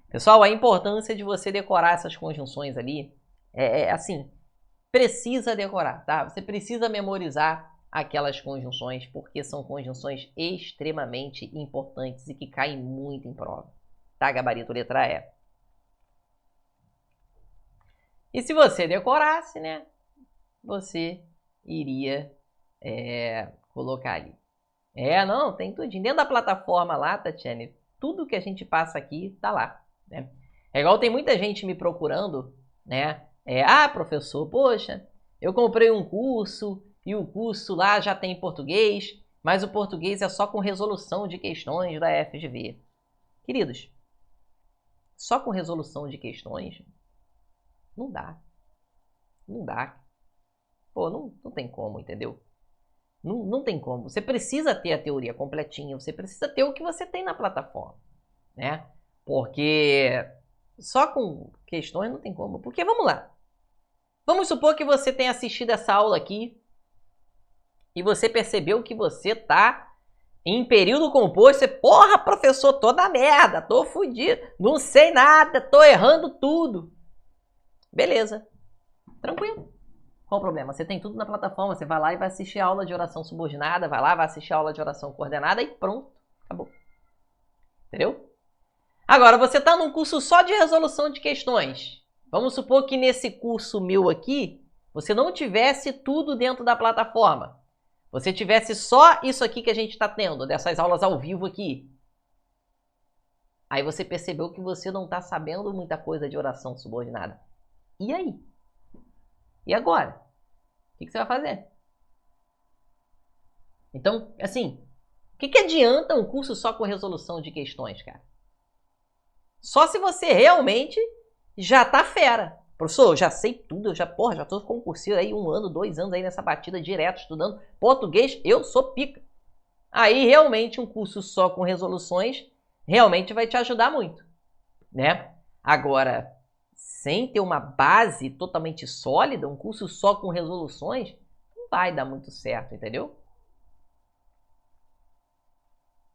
Pessoal, a importância de você decorar essas conjunções ali assim, precisa decorar, tá? Você precisa memorizar aquelas conjunções, porque são conjunções extremamente importantes e que caem muito em prova. Tá, gabarito letra E. E se você decorasse, né, você iria colocar ali. Não, tem tudinho. Dentro da plataforma lá, Tatiane, tudo que a gente passa aqui tá lá, né? É igual tem muita gente me procurando, né? Professor, poxa, eu comprei um curso e o curso lá já tem português, mas o português é só com resolução de questões da FGV. Queridos, só com resolução de questões não dá. Não dá. Pô, não tem como, entendeu? Não tem como. Você precisa ter a teoria completinha, você precisa ter o que você tem na plataforma, né? Porque só com questões não tem como. Porque, vamos lá. Vamos supor que você tenha assistido essa aula aqui e você percebeu que você tá em período composto. Você, porra, professor, tô na merda, tô fudido, não sei nada, tô errando tudo. Beleza. Tranquilo. Qual o problema? Você tem tudo na plataforma, você vai lá e vai assistir a aula de oração subordinada, vai lá, vai assistir a aula de oração coordenada e pronto, acabou. Entendeu? Agora, você está num curso só de resolução de questões. Vamos supor que nesse curso meu aqui, você não tivesse tudo dentro da plataforma. Você tivesse só isso aqui que a gente está tendo, dessas aulas ao vivo aqui. Aí você percebeu que você não está sabendo muita coisa de oração subordinada. E aí? E agora? O que você vai fazer? Então, assim, o que adianta um curso só com resolução de questões, cara? Só se você realmente já tá fera. Professor, eu já sei tudo, eu já tô concurseiro aí 1 ano, 2 anos aí nessa batida direto, estudando português, eu sou pica. Aí, realmente, um curso só com resoluções realmente vai te ajudar muito, né? Agora, sem ter uma base totalmente sólida, um curso só com resoluções, não vai dar muito certo, entendeu?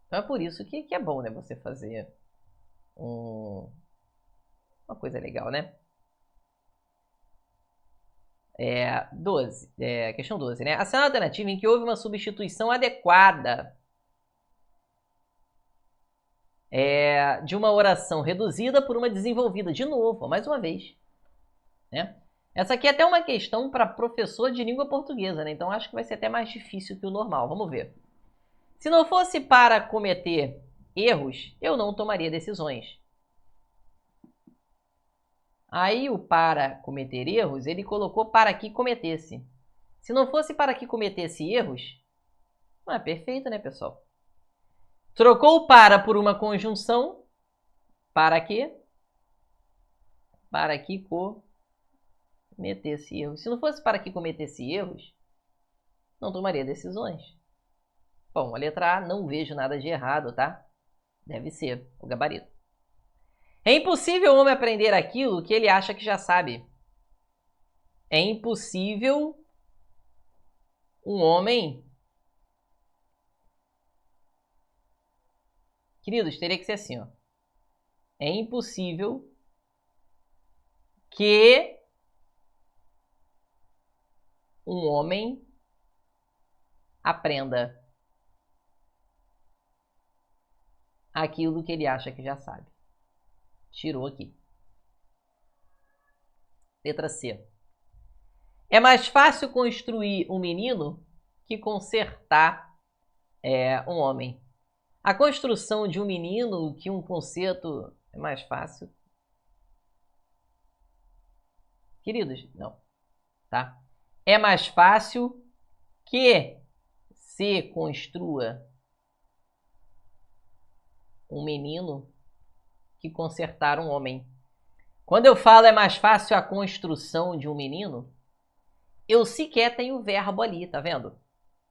Então é por isso que é bom, né, você fazer uma coisa legal, né? Questão 12, né? Assinale a alternativa em que houve uma substituição adequada de uma oração reduzida por uma desenvolvida. De novo, mais uma vez. Né? Essa aqui é até uma questão para professor de língua portuguesa, né? Então acho que vai ser até mais difícil que o normal. Vamos ver. Se não fosse para cometer erros, eu não tomaria decisões. Aí o para cometer erros, ele colocou para que cometesse. Se não fosse para que cometesse erros, não é perfeito, né, pessoal? Trocou o para por uma conjunção. Para quê? Para que cometesse erros. Se não fosse para que cometesse erros, não tomaria decisões. Bom, a letra A, não vejo nada de errado, tá? Deve ser o gabarito. É impossível o homem aprender aquilo que ele acha que já sabe. É impossível um homem... Queridos, teria que ser assim, ó. É impossível que um homem aprenda aquilo que ele acha que já sabe. Tirou aqui. Letra C. É mais fácil construir um menino que consertar um homem. A construção de um menino que um conserto é mais fácil. Queridos, não. Tá? É mais fácil que se construa um menino que consertar um homem. Quando eu falo é mais fácil a construção de um menino, eu sequer tenho o verbo ali, tá vendo?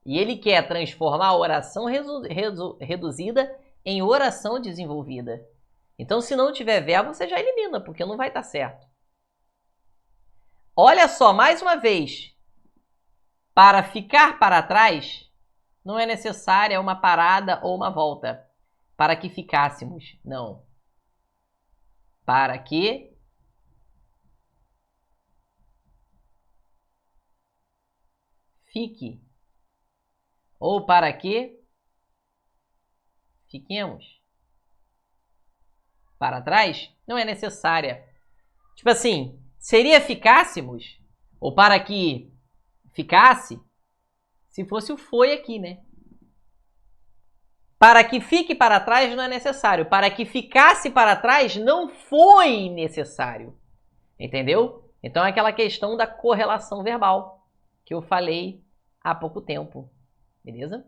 E ele quer transformar a oração reduzida em oração desenvolvida. Então, se não tiver verbo, você já elimina, porque não vai estar certo. Olha só, mais uma vez. Para ficar para trás, não é necessária uma parada ou uma volta. Para que ficássemos, não. Para que fique. Ou para que fiquemos. Para trás não é necessária. Tipo assim, seria ficássemos, ou para que ficasse, se fosse o foi aqui, né? Para que fique para trás não é necessário. Para que ficasse para trás não foi necessário. Entendeu? Então é aquela questão da correlação verbal que eu falei há pouco tempo. Beleza?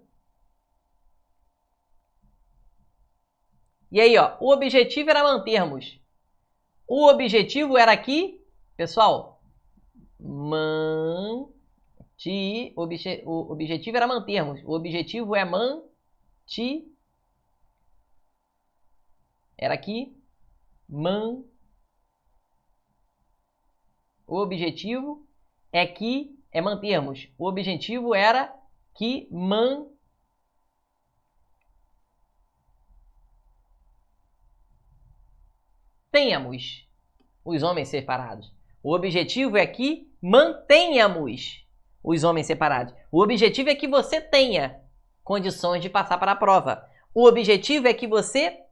E aí, ó, o objetivo era mantermos. O objetivo era aqui, pessoal, O objetivo era mantermos. O objetivo é manti. Era aqui. O objetivo é mantermos. O objetivo era que mantenhamos os homens separados. O objetivo é que mantenhamos os homens separados. O objetivo é que você tenha condições de passar para a prova. O objetivo é que você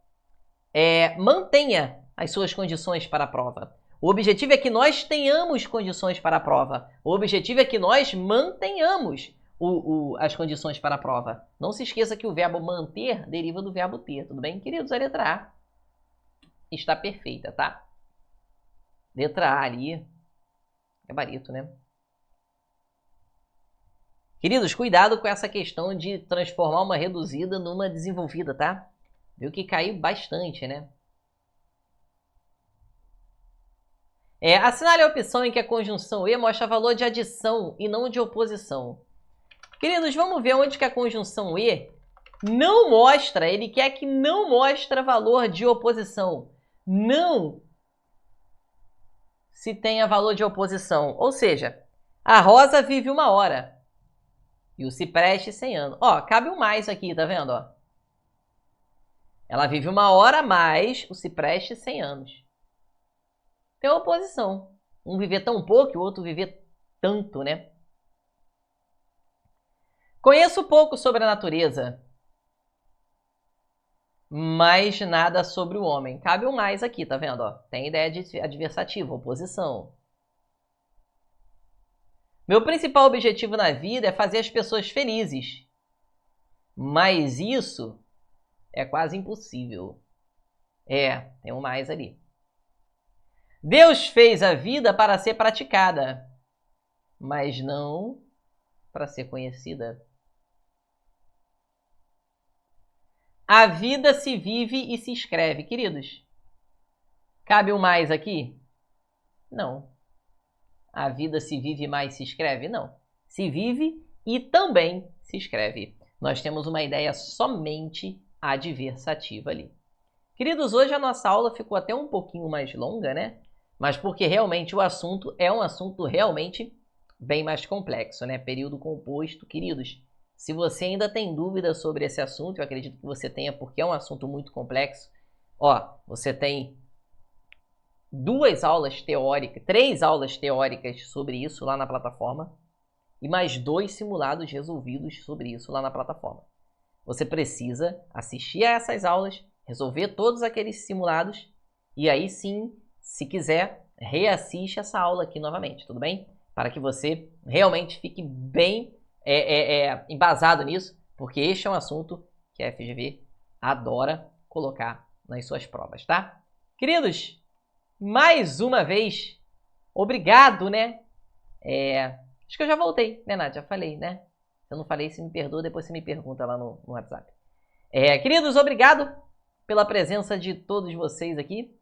mantenha as suas condições para a prova. O objetivo é que nós tenhamos condições para a prova. O objetivo é que nós mantenhamos as condições para a prova. Não se esqueça que o verbo manter deriva do verbo ter, tudo bem? Queridos, a letra A está perfeita, tá? Letra A ali, gabarito, né? Queridos, cuidado com essa questão de transformar uma reduzida numa desenvolvida, tá? Viu que caiu bastante, né? Assinale a opção em que a conjunção E mostra valor de adição e não de oposição. Queridos, vamos ver onde que a conjunção E não mostra, ele quer que não mostra valor de oposição. Não se tenha valor de oposição. Ou seja, a rosa vive 1 hora e o cipreste 100 anos. Ó, cabe um mais aqui, tá vendo? Ó? Ela vive 1 hora mais o cipreste 100 anos. Tem oposição. Um viver tão pouco e o outro viver tanto, né? Conheço pouco sobre a natureza, mas nada sobre o homem. Cabe um mais aqui, tá vendo? Ó? Tem ideia de adversativo, oposição. Meu principal objetivo na vida é fazer as pessoas felizes, mas isso é quase impossível. Tem um mais ali. Deus fez a vida para ser praticada, mas não para ser conhecida. A vida se vive e se escreve. Queridos, cabe um mais aqui? Não. A vida se vive mais se escreve? Não. Se vive e também se escreve. Nós temos uma ideia somente adversativa ali. Queridos, hoje a nossa aula ficou até um pouquinho mais longa, né? Mas porque realmente o assunto é um assunto realmente bem mais complexo, né? Período composto. Queridos, se você ainda tem dúvidas sobre esse assunto, eu acredito que você tenha, porque é um assunto muito complexo. Ó, você tem 3 aulas teóricas sobre isso lá na plataforma e mais 2 simulados resolvidos sobre isso lá na plataforma. Você precisa assistir a essas aulas, resolver todos aqueles simulados e aí sim, se quiser, reassiste essa aula aqui novamente, tudo bem? Para que você realmente fique bem embasado nisso, porque este é um assunto que a FGV adora colocar nas suas provas, tá? Queridos, mais uma vez, obrigado, né? Acho que eu já voltei, né, Nath? Já falei, né? Se eu não falei, se me perdoa, depois você me pergunta lá no WhatsApp. Queridos, obrigado pela presença de todos vocês aqui.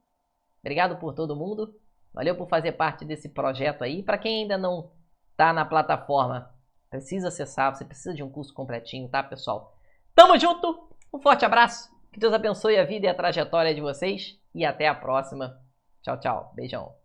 Obrigado por todo mundo. Valeu por fazer parte desse projeto aí. Para quem ainda não está na plataforma, precisa acessar, você precisa de um curso completinho, tá, pessoal? Tamo junto, um forte abraço. Que Deus abençoe a vida e a trajetória de vocês. E até a próxima. Tchau, tchau. Beijão.